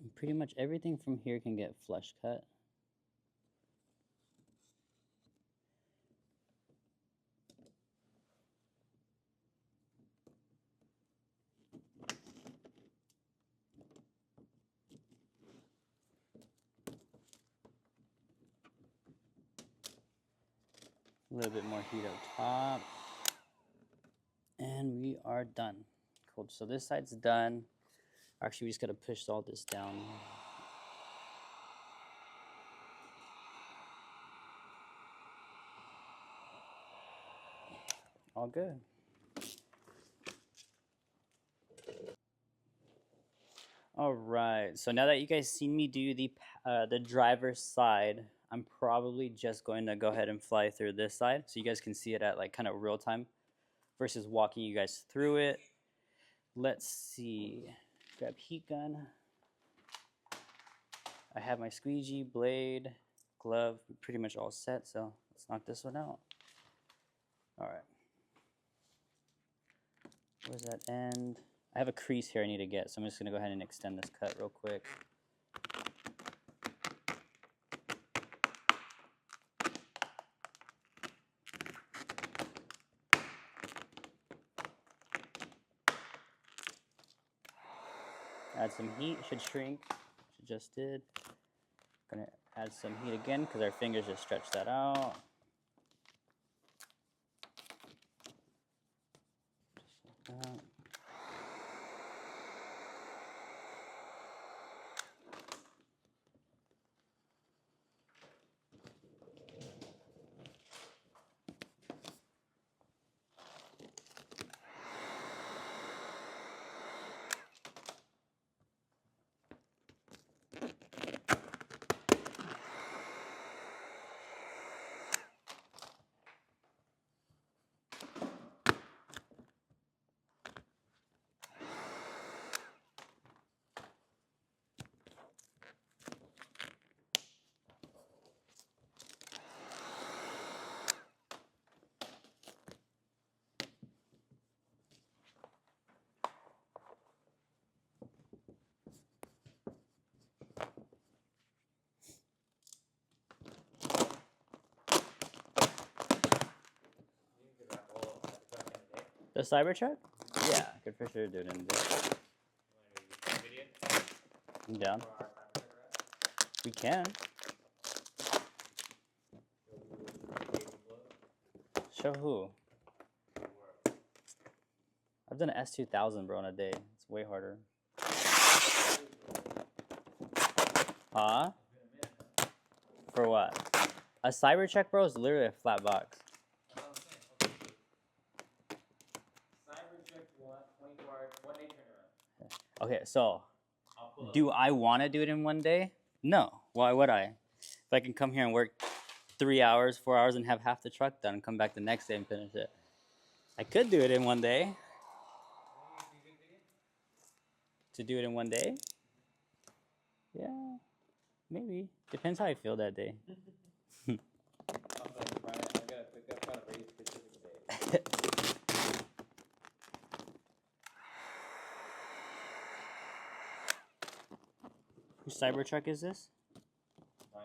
And pretty much everything from here can get flush cut. A little bit more heat up top. And we are done. Cool. So this side's done. Actually, we just got to push all this down. All good. All right. So now that you guys seen me do the driver's side, I'm probably just going to go ahead and fly through this side so you guys can see it at like kind of real time versus walking you guys through it. Let's see. Grab heat gun. I have my squeegee, blade, glove, pretty much all set, so let's knock this one out. All right. Where's that end? I have a crease here I need to get, so I'm just gonna go ahead and extend this cut real quick. Add some heat, should shrink, which it just did. Gonna add some heat again because our fingers just stretch that out. Just like that. The Cybertruck? Yeah, I could for sure do it in there. I'm down. We can. Show who? I've done an S2000, bro, in a day. It's way harder. Huh? For what? A Cybertruck, bro, is literally a flat box. Okay, so do I want to do it in one day? No. Why would I? If I can come here and work 3 hours, 4 hours, and have half the truck done and come back the next day and finish it. I could do it in one day. to do it in one day? Yeah, maybe. Depends how I feel that day. I'm like, Brian, I gotta pick up on a very specific day. Whose Cybertruck is this? Mine.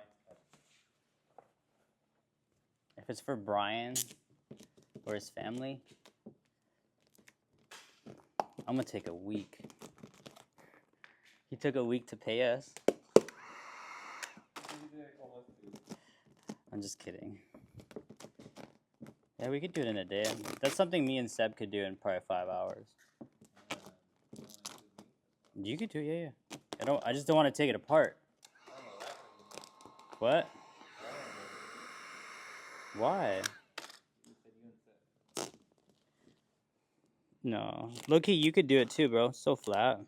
If it's for Brian or his family, I'm gonna take a week. He took a week to pay us. I'm just kidding. Yeah, we could do it in a day. That's something me and Seb could do in probably 5 hours. You could do it, yeah. I just don't want to take it apart. What? Why? No. Low-key, you could do it too, bro. It's so flat.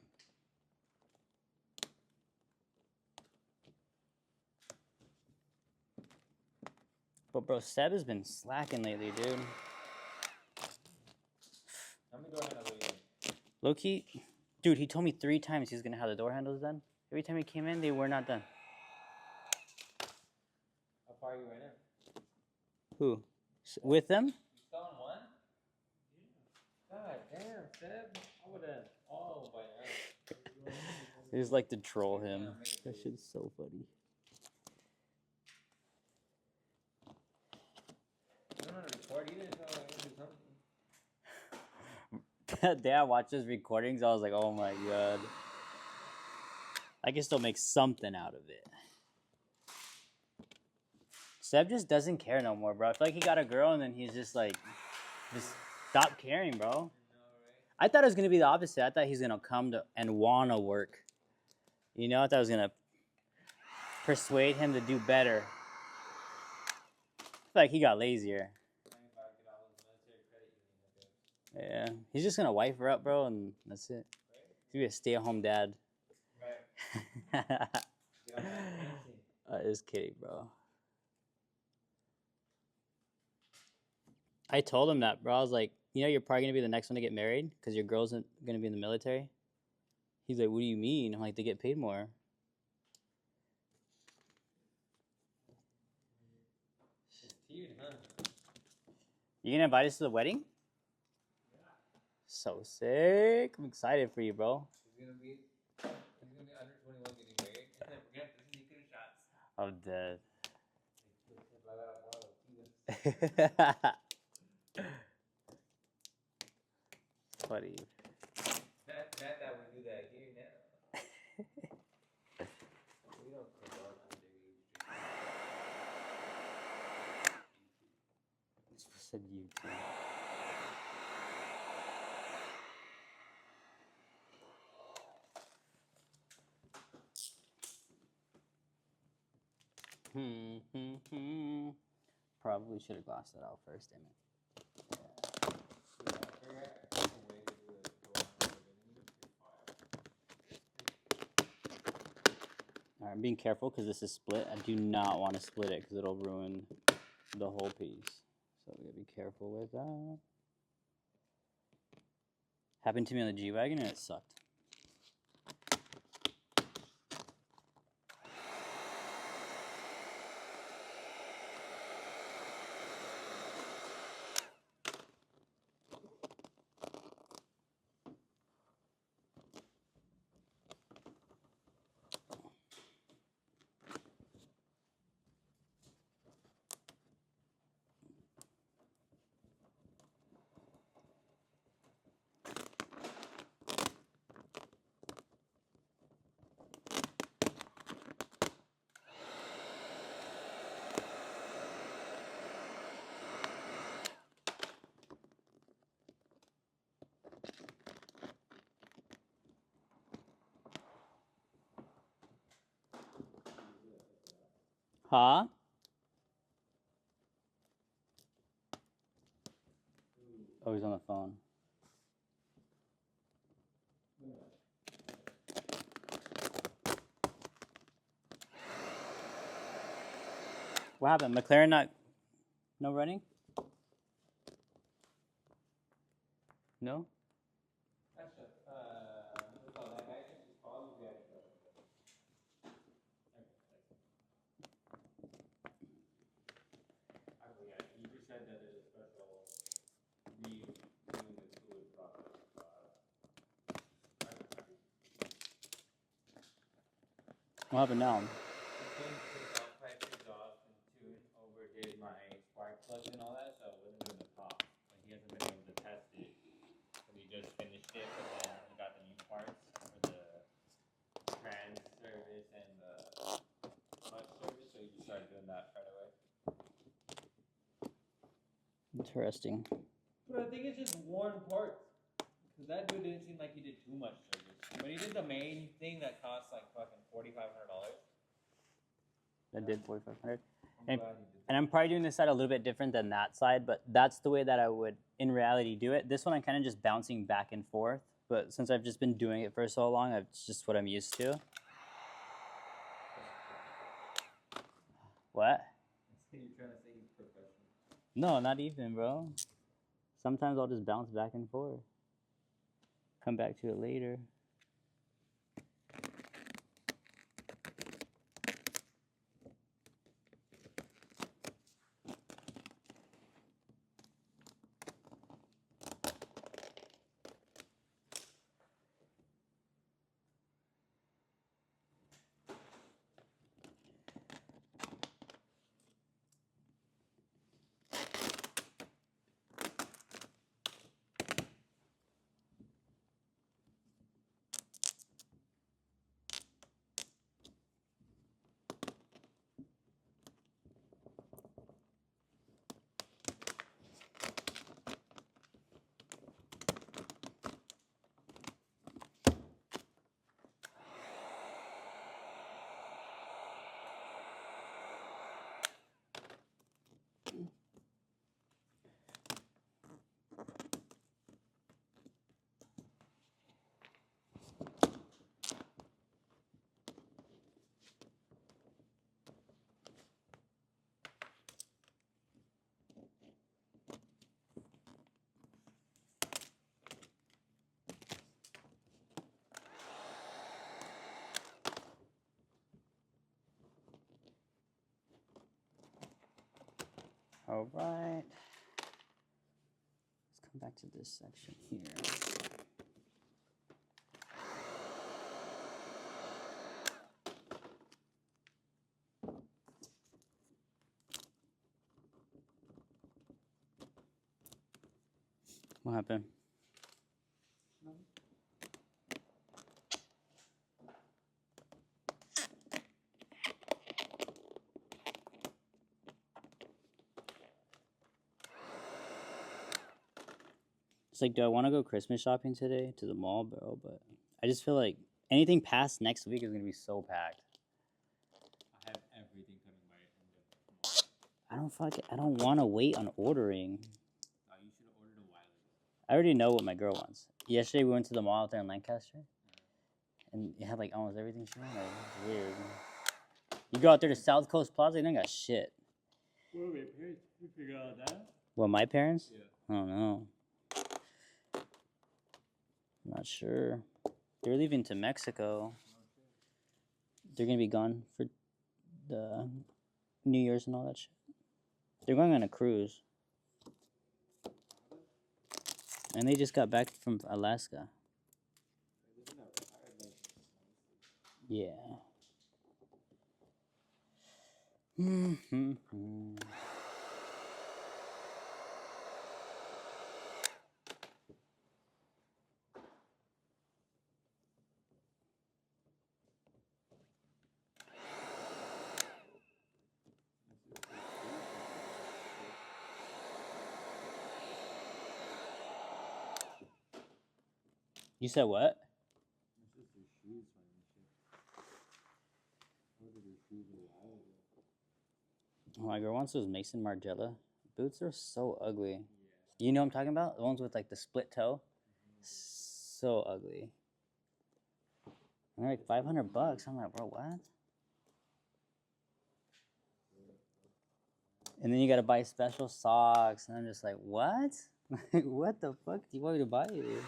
But bro, Seb has been slacking lately, dude. How many door handles are you in? Low-key, dude, he told me 3 times he's gonna have the door handles done. Every time he came in, they were not done. How far are you right now? Who? With them? You still on one? Yeah. God damn, Seb. I would have all by now. They just like to troll him. That shit's so funny. I don't know how to record either, so I gotta do something. That day I watched his recordings, I was like, oh my god. I can still make something out of it. Seb just doesn't care no more, bro. I feel like he got a girl and then he's just like, just stop caring, bro. I know, right? I thought it was going to be the opposite. I thought he's going to come to and want to work. You know, I thought I was going to persuade him to do better. I feel like he got lazier. Yeah, he's just going to wife her up, bro, and that's it. He's going to be a stay-at-home dad. Right. Just kidding, bro. I told him that, bro. I was like, you know, you're probably going to be the next one to get married because your girl's going to be in the military. He's like, what do you mean? I'm like, they get paid more. Cute, huh? You going to invite us to the wedding? Yeah. So sick. I'm excited for you, bro. He's gonna be under 21 getting married. We're gonna have to sneak in shots. I'm dead. Funny. That would do that here now. We don't condone underage drinking. Said you too. Probably should have glossed that out first, damn it. Alright, I'm being careful because this is split. I do not want to split it because it'll ruin the whole piece. So we gotta be careful with that. Happened to me on the G-Wagon and it sucked. Huh? Oh, he's on the phone. What happened? McLaren not... No running? No? That's a, what's called that guy? What happened now? Overdid my spark plugs and all that, so I wasn't doing the top. Like he hasn't been able to test it. So he just finished it, but then he got the new parts for the trans service and the clutch service, so he just started doing that right away. Interesting. But I think it's just worn parts. Because that dude didn't seem like he did too much service. But he did the main thing that cost like fucking $4,500. That did 4,500. And I'm probably doing this side a little bit different than that side, but that's the way that I would in reality do it. This one I'm kind of just bouncing back and forth, but since I've just been doing it for so long, it's just what I'm used to. What? You're trying to say he's professional. No, not even, bro. Sometimes I'll just bounce back and forth. Come back to it later. All right. Let's come back to this section here. What happened? It's like, do I want to go Christmas shopping today to the mall, bro? But I just feel like anything past next week is gonna be so packed. I have everything coming by end of tomorrow. I don't want to wait on ordering. Oh, you should have ordered a while ago. I already know what my girl wants. Yesterday we went to the mall out there in Lancaster, and it had like almost everything she wanted. It was weird. You go out there to South Coast Plaza, and they got shit. What were your parents? You figure out that? Well, my parents? Yeah. I don't know. I'm not sure. They're leaving to Mexico. They're gonna be gone for the New Year's and all that shit. They're going on a cruise. And they just got back from Alaska. Yeah. You said what? Oh, my girl wants those Mason Margiela boots. Are so ugly. Yeah. You know what I'm talking about? The ones with like the split toe. So ugly. And they're like $500. I'm like, bro, what? And then you gotta buy special socks, and I'm just like, what? What the fuck do you want me to buy you?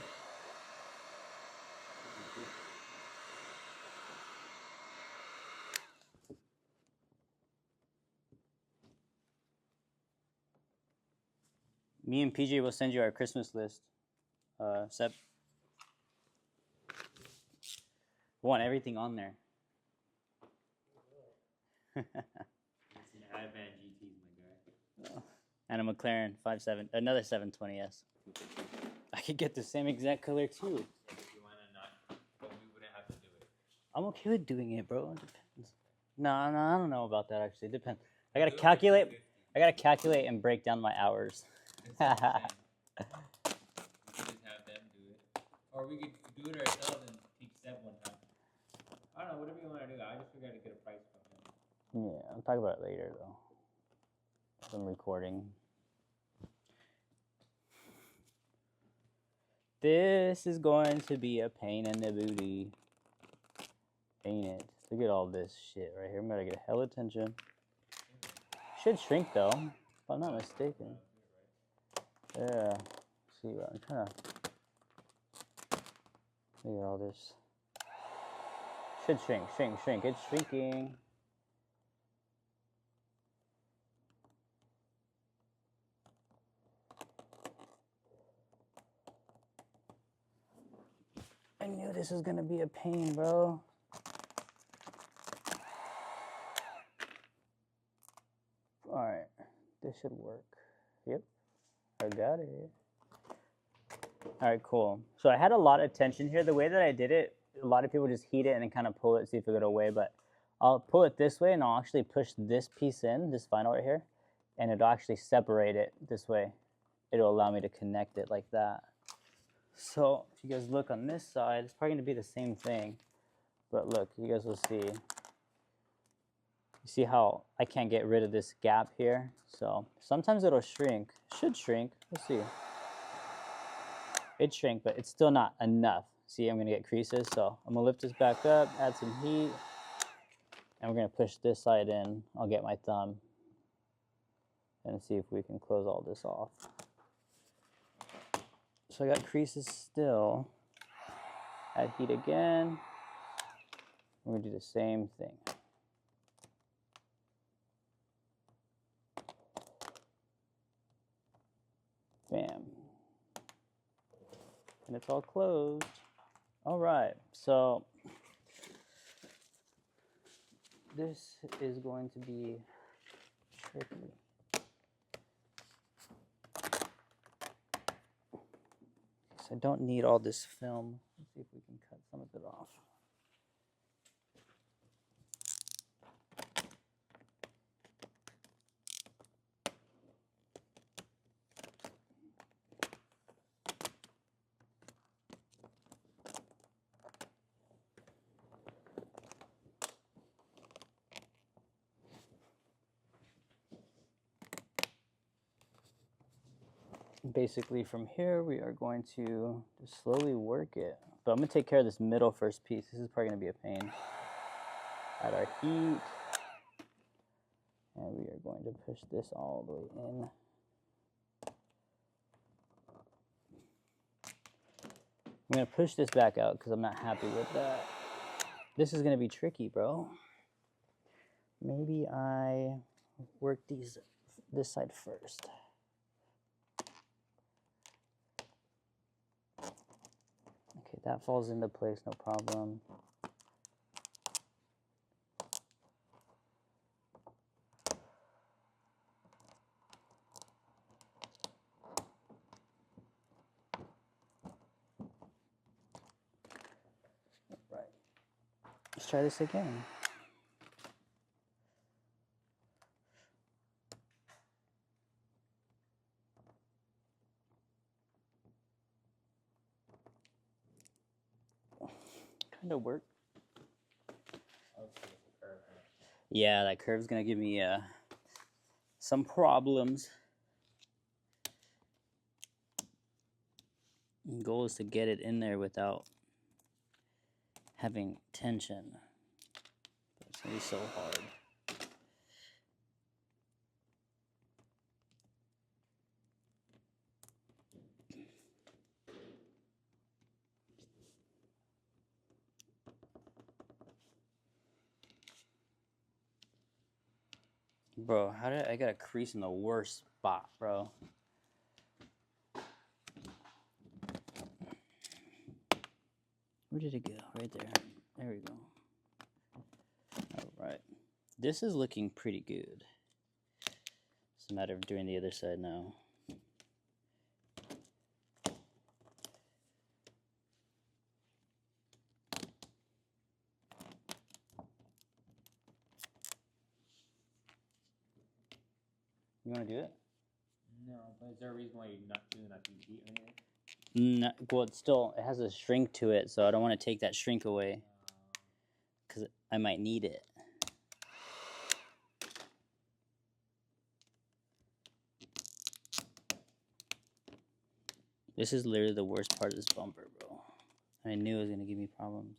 Me and PJ will send you our Christmas list. Seb. We want everything on there. It's an Advan GT, my guy. And a McLaren 5.7, another 720S. I could get the same exact color too. Yeah, if you wanna not, but we wouldn't have to do it. I'm okay with doing it, bro. It depends. No, I don't know about that actually. It depends. I gotta Do it for calculate. 250. I gotta calculate and break down my hours. That's what I'm saying. We could just have them do it, or we could do it ourselves and teach Seb one time. I don't know, whatever you want to do. I just figured to get a price from him. Yeah, I'll talk about it later though. I'm recording. This is going to be a pain in the booty. Ain't it? Look at all this shit right here. I'm gonna get hella attention. Should shrink though, if I'm not mistaken. Yeah. Let's see, I'm trying to look at all this. Should shrink. It's shrinking. I knew this was gonna be a pain, bro. Alright, this should work. Yep, I got it. Alright, cool. So I had a lot of tension here. The way that I did it, a lot of people just heat it and then kind of pull it, see if it'll go away, but I'll pull it this way and I'll actually push this piece in, this vinyl right here, and it'll actually separate it this way. It'll allow me to connect it like that. So if you guys look on this side, it's probably gonna be the same thing, but look, you guys will see. You see how I can't get rid of this gap here? So sometimes it'll shrink, should shrink, we'll see. It shrank, but it's still not enough. See, I'm gonna get creases, so I'm gonna lift this back up, add some heat, and we're gonna push this side in. I'll get my thumb and see if we can close all this off. So I got creases still. Add heat again. We're gonna do the same thing. Bam. And it's all closed. All right, so this is going to be tricky. So I don't need all this film. Let's see if we can cut some of it off. Basically from here we are going to just slowly work it, but I'm going to take care of this middle first piece. This is probably going to be a pain. Add our heat, and we are going to push this all the way in. I'm going to push this back out because I'm not happy with that. This is going to be tricky, bro. Maybe I work this side first. Okay, that falls into place, no problem. Right. Let's try this again. Kind of work. Yeah, that curve's gonna give me some problems. The goal is to get it in there without having tension. But it's gonna be so hard. Bro, how did I got a crease in the worst spot, bro? Where did it go? Right there. There we go. All right. This is looking pretty good. It's a matter of doing the other side now. You want to do it? No, but is there a reason why you're not doing that heat or anything? No, well, it has a shrink to it, so I don't want to take that shrink away because I might need it. This is literally the worst part of this bumper, bro. I knew it was going to give me problems.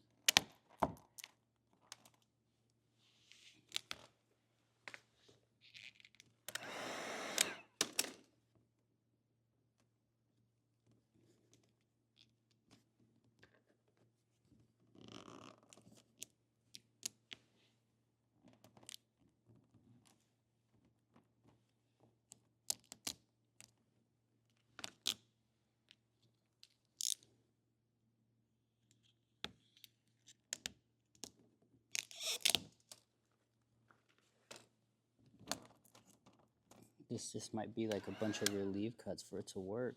This just might be like a bunch of relief cuts for it to work.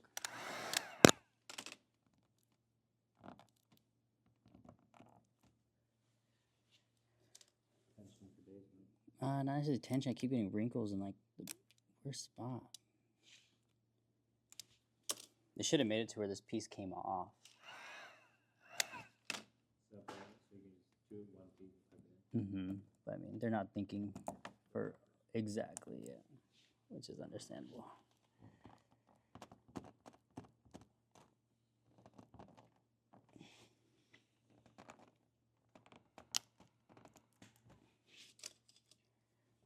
Not necessarily tension. I keep getting wrinkles in like the worst spot. They should have made it to where this piece came off. So you can just do one piece and plug it in. But I mean, they're not thinking for exactly yet, which is understandable.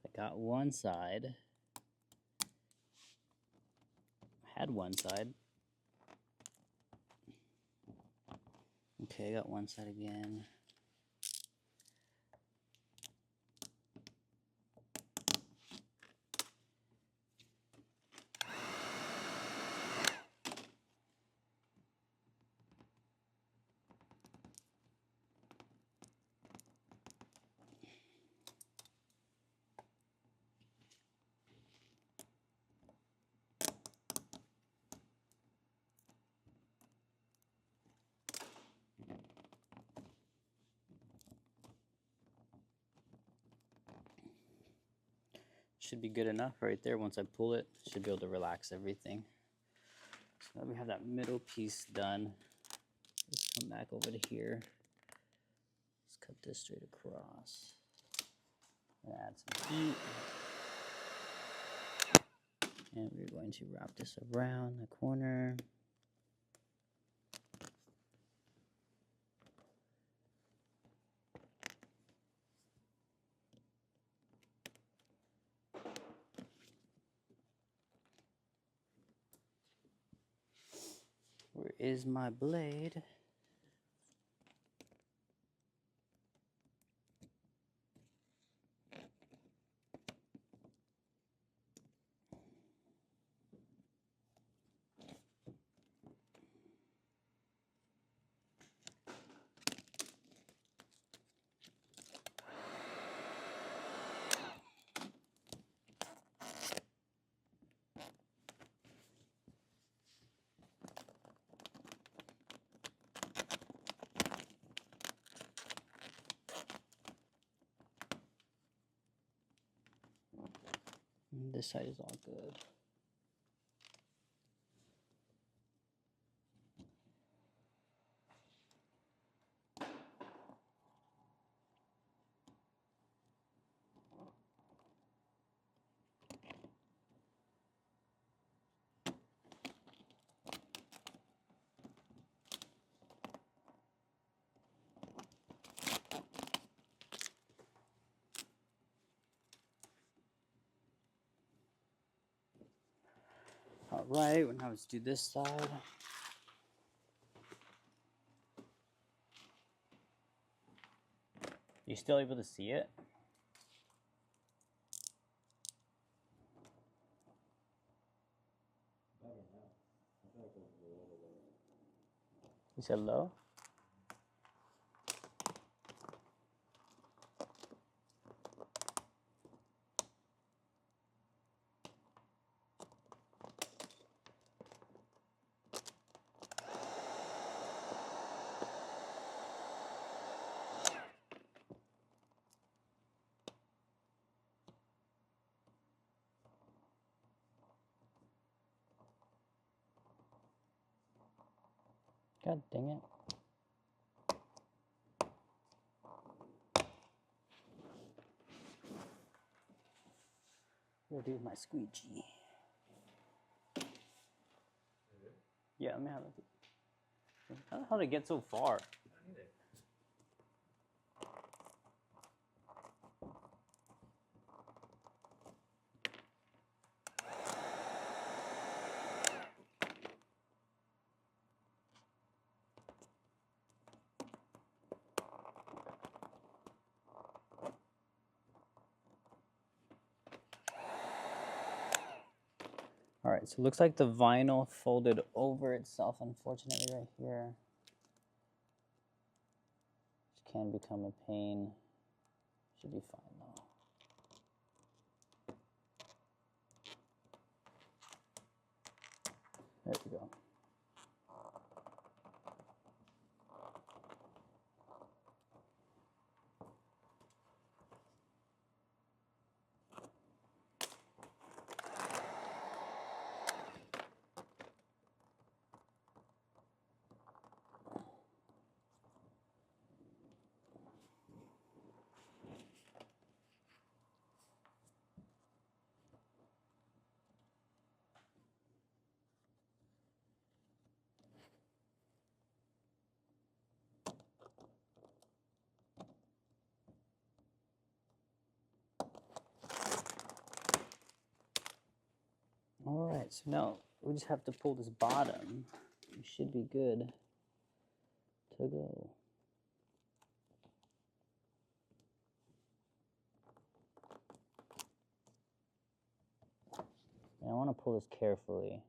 I got one side. I had one side. Okay, I got one side again. Should be good enough right there. Once I pull it, should be able to relax everything. So let me have that middle piece done. Let's come back over to here. Let's cut this straight across. Add some heat. And we're going to wrap this around the corner. Where is my blade? And this side is all good. All right, well, now let's do this side. You still able to see it? You said low? God dang it. What do I do with my squeegee? Yeah, let me have it. How the hell did it get so far? All right, so it looks like the vinyl folded over itself, unfortunately, right here. Which can become a pain. Should be fine though. There we go. All right, so now we just have to pull this bottom. We should be good to go. And I want to pull this carefully.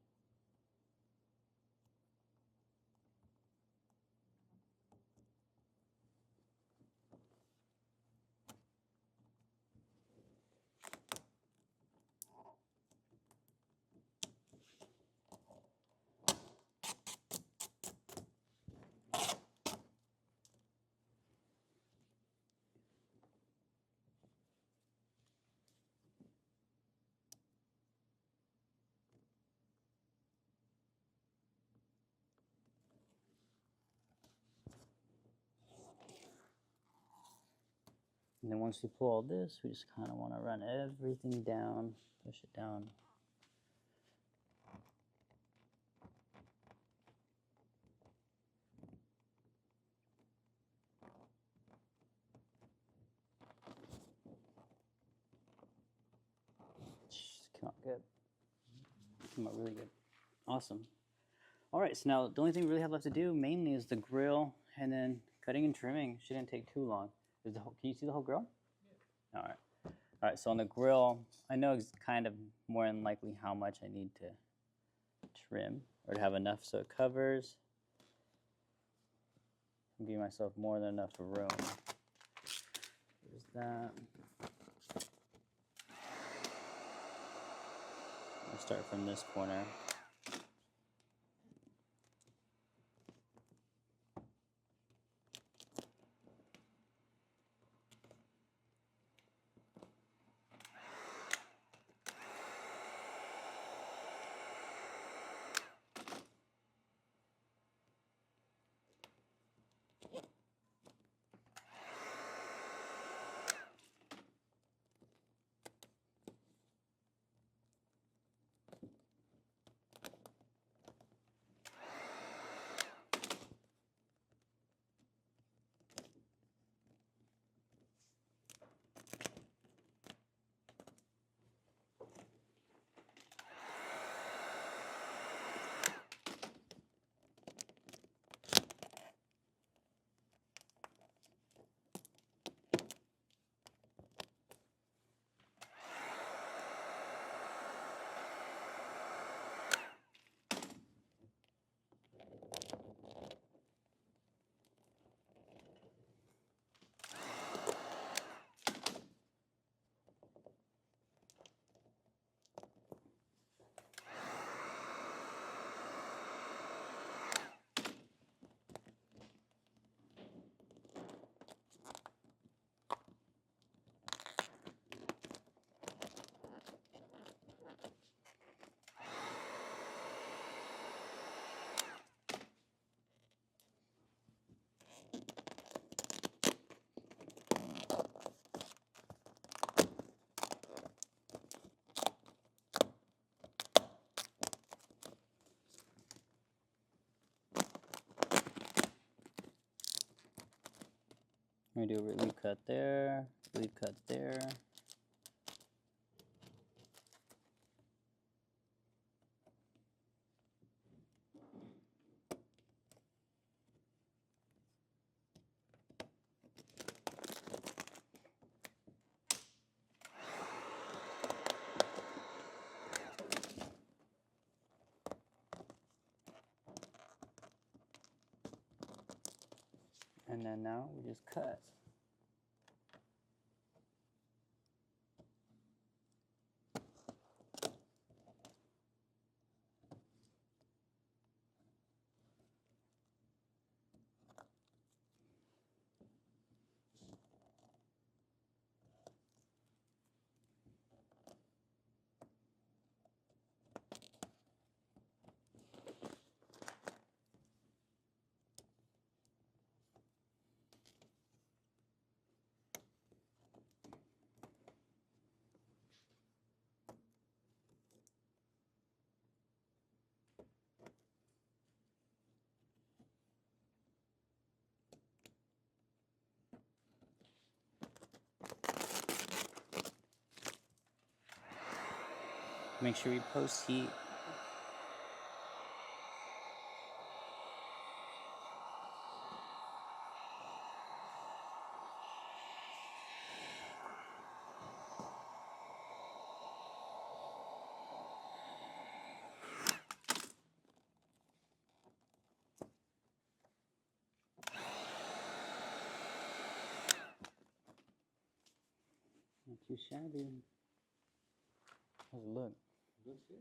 And then once we pull all this, we just kind of want to run everything down, push it down. Came out good. Came out really good. Awesome. All right, so now the only thing we really have left to do mainly is the grill, and then cutting and trimming shouldn't take too long. Is the whole, can you see the whole grill? Yeah. All right. All right, so on the grill, I know kind of more than likely how much I need to trim or to have enough so it covers. I'm giving myself more than enough room. There's that. I'll start from this corner. I'm gonna do a relief cut there, relief cut there. And then now we just cut. Make sure we post heat. Not too shabby. How's it look? Looks good.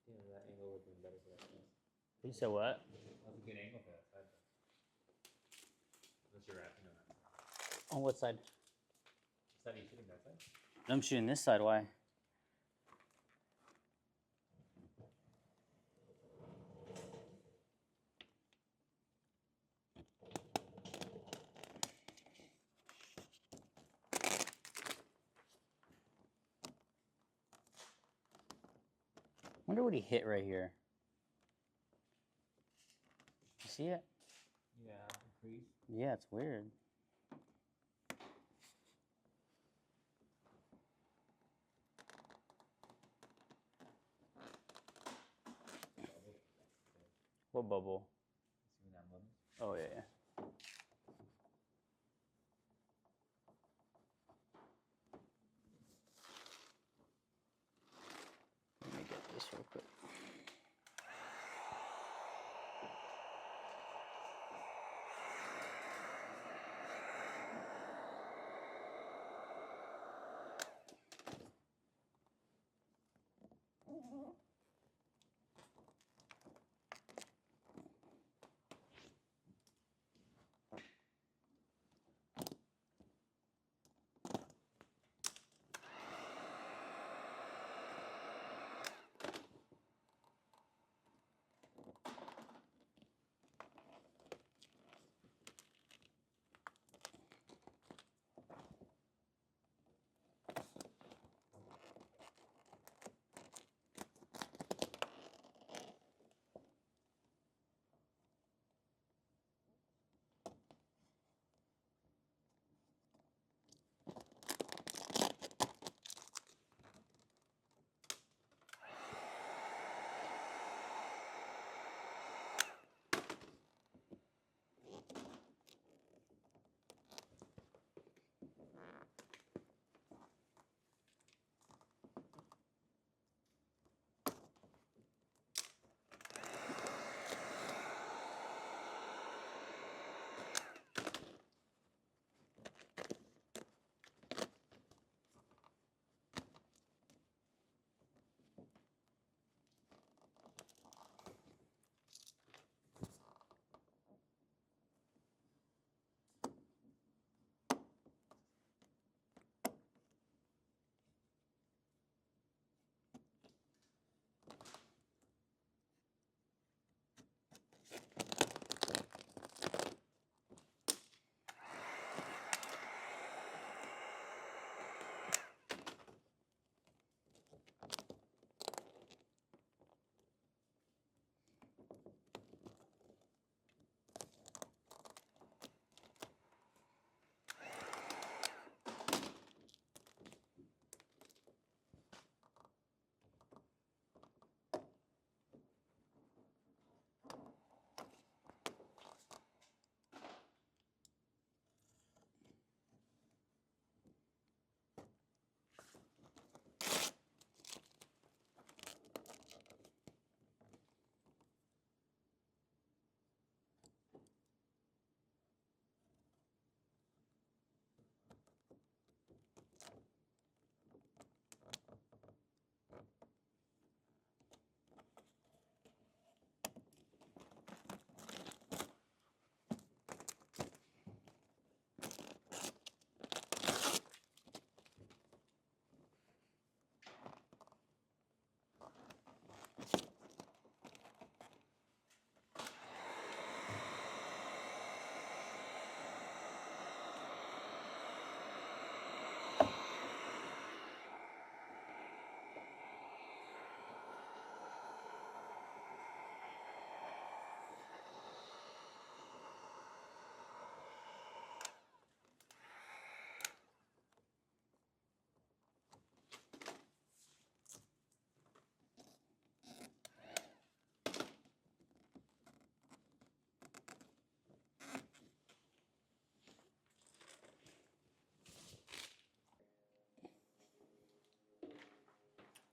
Yeah, that angle would have been better for that side. You said what? That was a good angle for that side, though. Unless you're wrapping on that side. On what side? Side are you shooting that side? I'm shooting this side. Why? Wonder what he hit right here. You see it? Yeah, the crease. Yeah, it's weird. What bubble? See when that bubbles? Oh yeah, yeah. Let me get this real quick.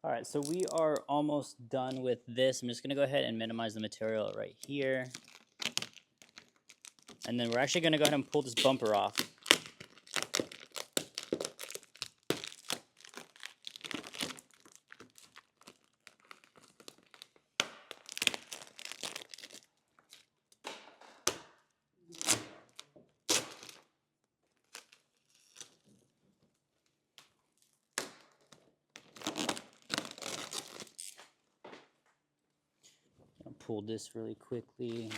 All right, so we are almost done with this. I'm just gonna go ahead and minimize the material right here. And then we're actually gonna go ahead and pull this bumper off. I'll pull this really quickly.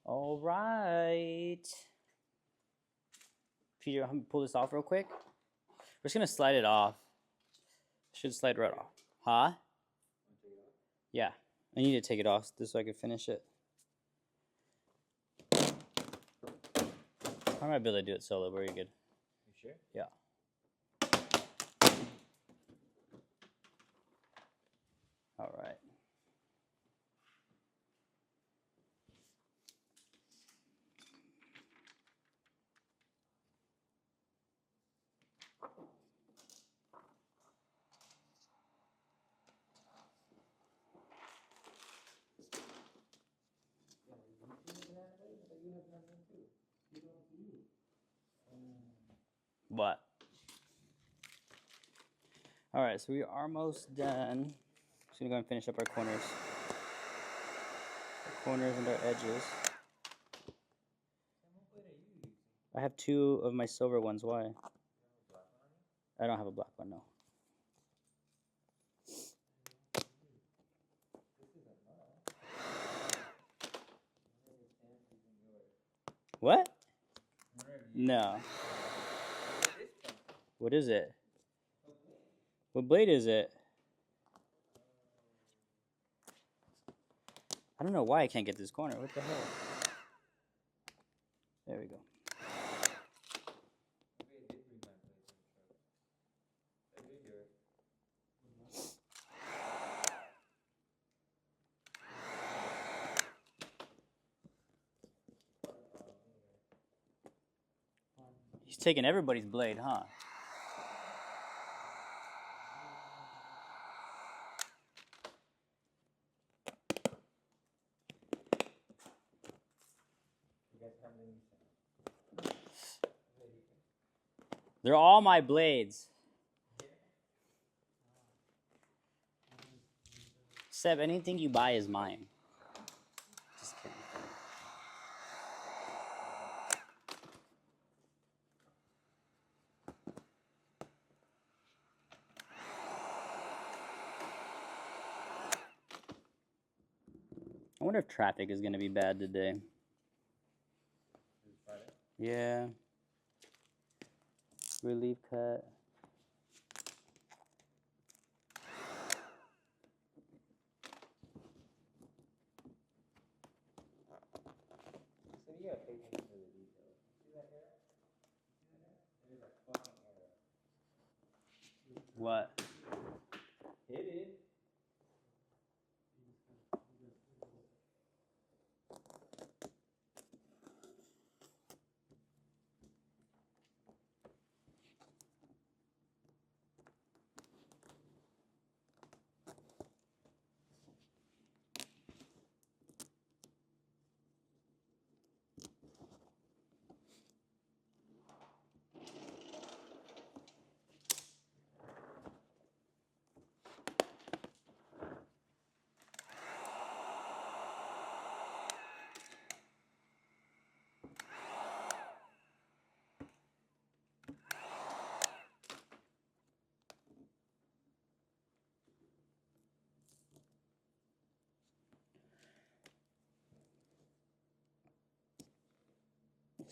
All right. Peter, I'm gonna pull this off real quick. We're just gonna slide it off. Should slide right off. Huh? Yeah. I need to take it off just so I can finish it. I might be able to do it solo, but you're good. You sure? Yeah. All right. What? All right, so we are almost done. Just gonna go and finish up our corners. Our corners and our edges. I have 2 of my silver ones. Why? I don't have a black one, no. What? No. What is it? What blade is it? I don't know why I can't get this corner. What the hell? There we go. He's taking everybody's blade, huh? They're all my blades. Seb, anything you buy is mine. Just kidding. I wonder if traffic is going to be bad today. Yeah. Relief cut. What? Hit it.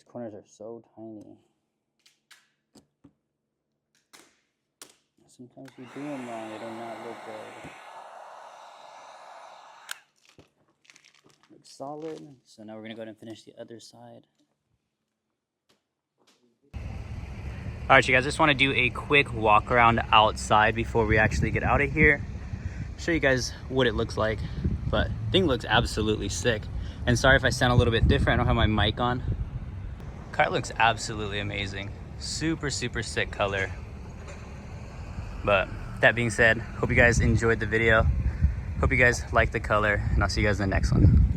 These corners are so tiny. Sometimes you do them wrong, they do not look good. Looks solid. So now we're gonna go ahead and finish the other side. All right, you guys, just want to do a quick walk around outside before we actually get out of here. Show you guys what it looks like, but thing looks absolutely sick. And sorry if I sound a little bit different, I don't have my mic on. Car looks absolutely amazing. Super, super sick color. But that being said, hope you guys enjoyed the video. Hope you guys like the color, and I'll see you guys in the next one.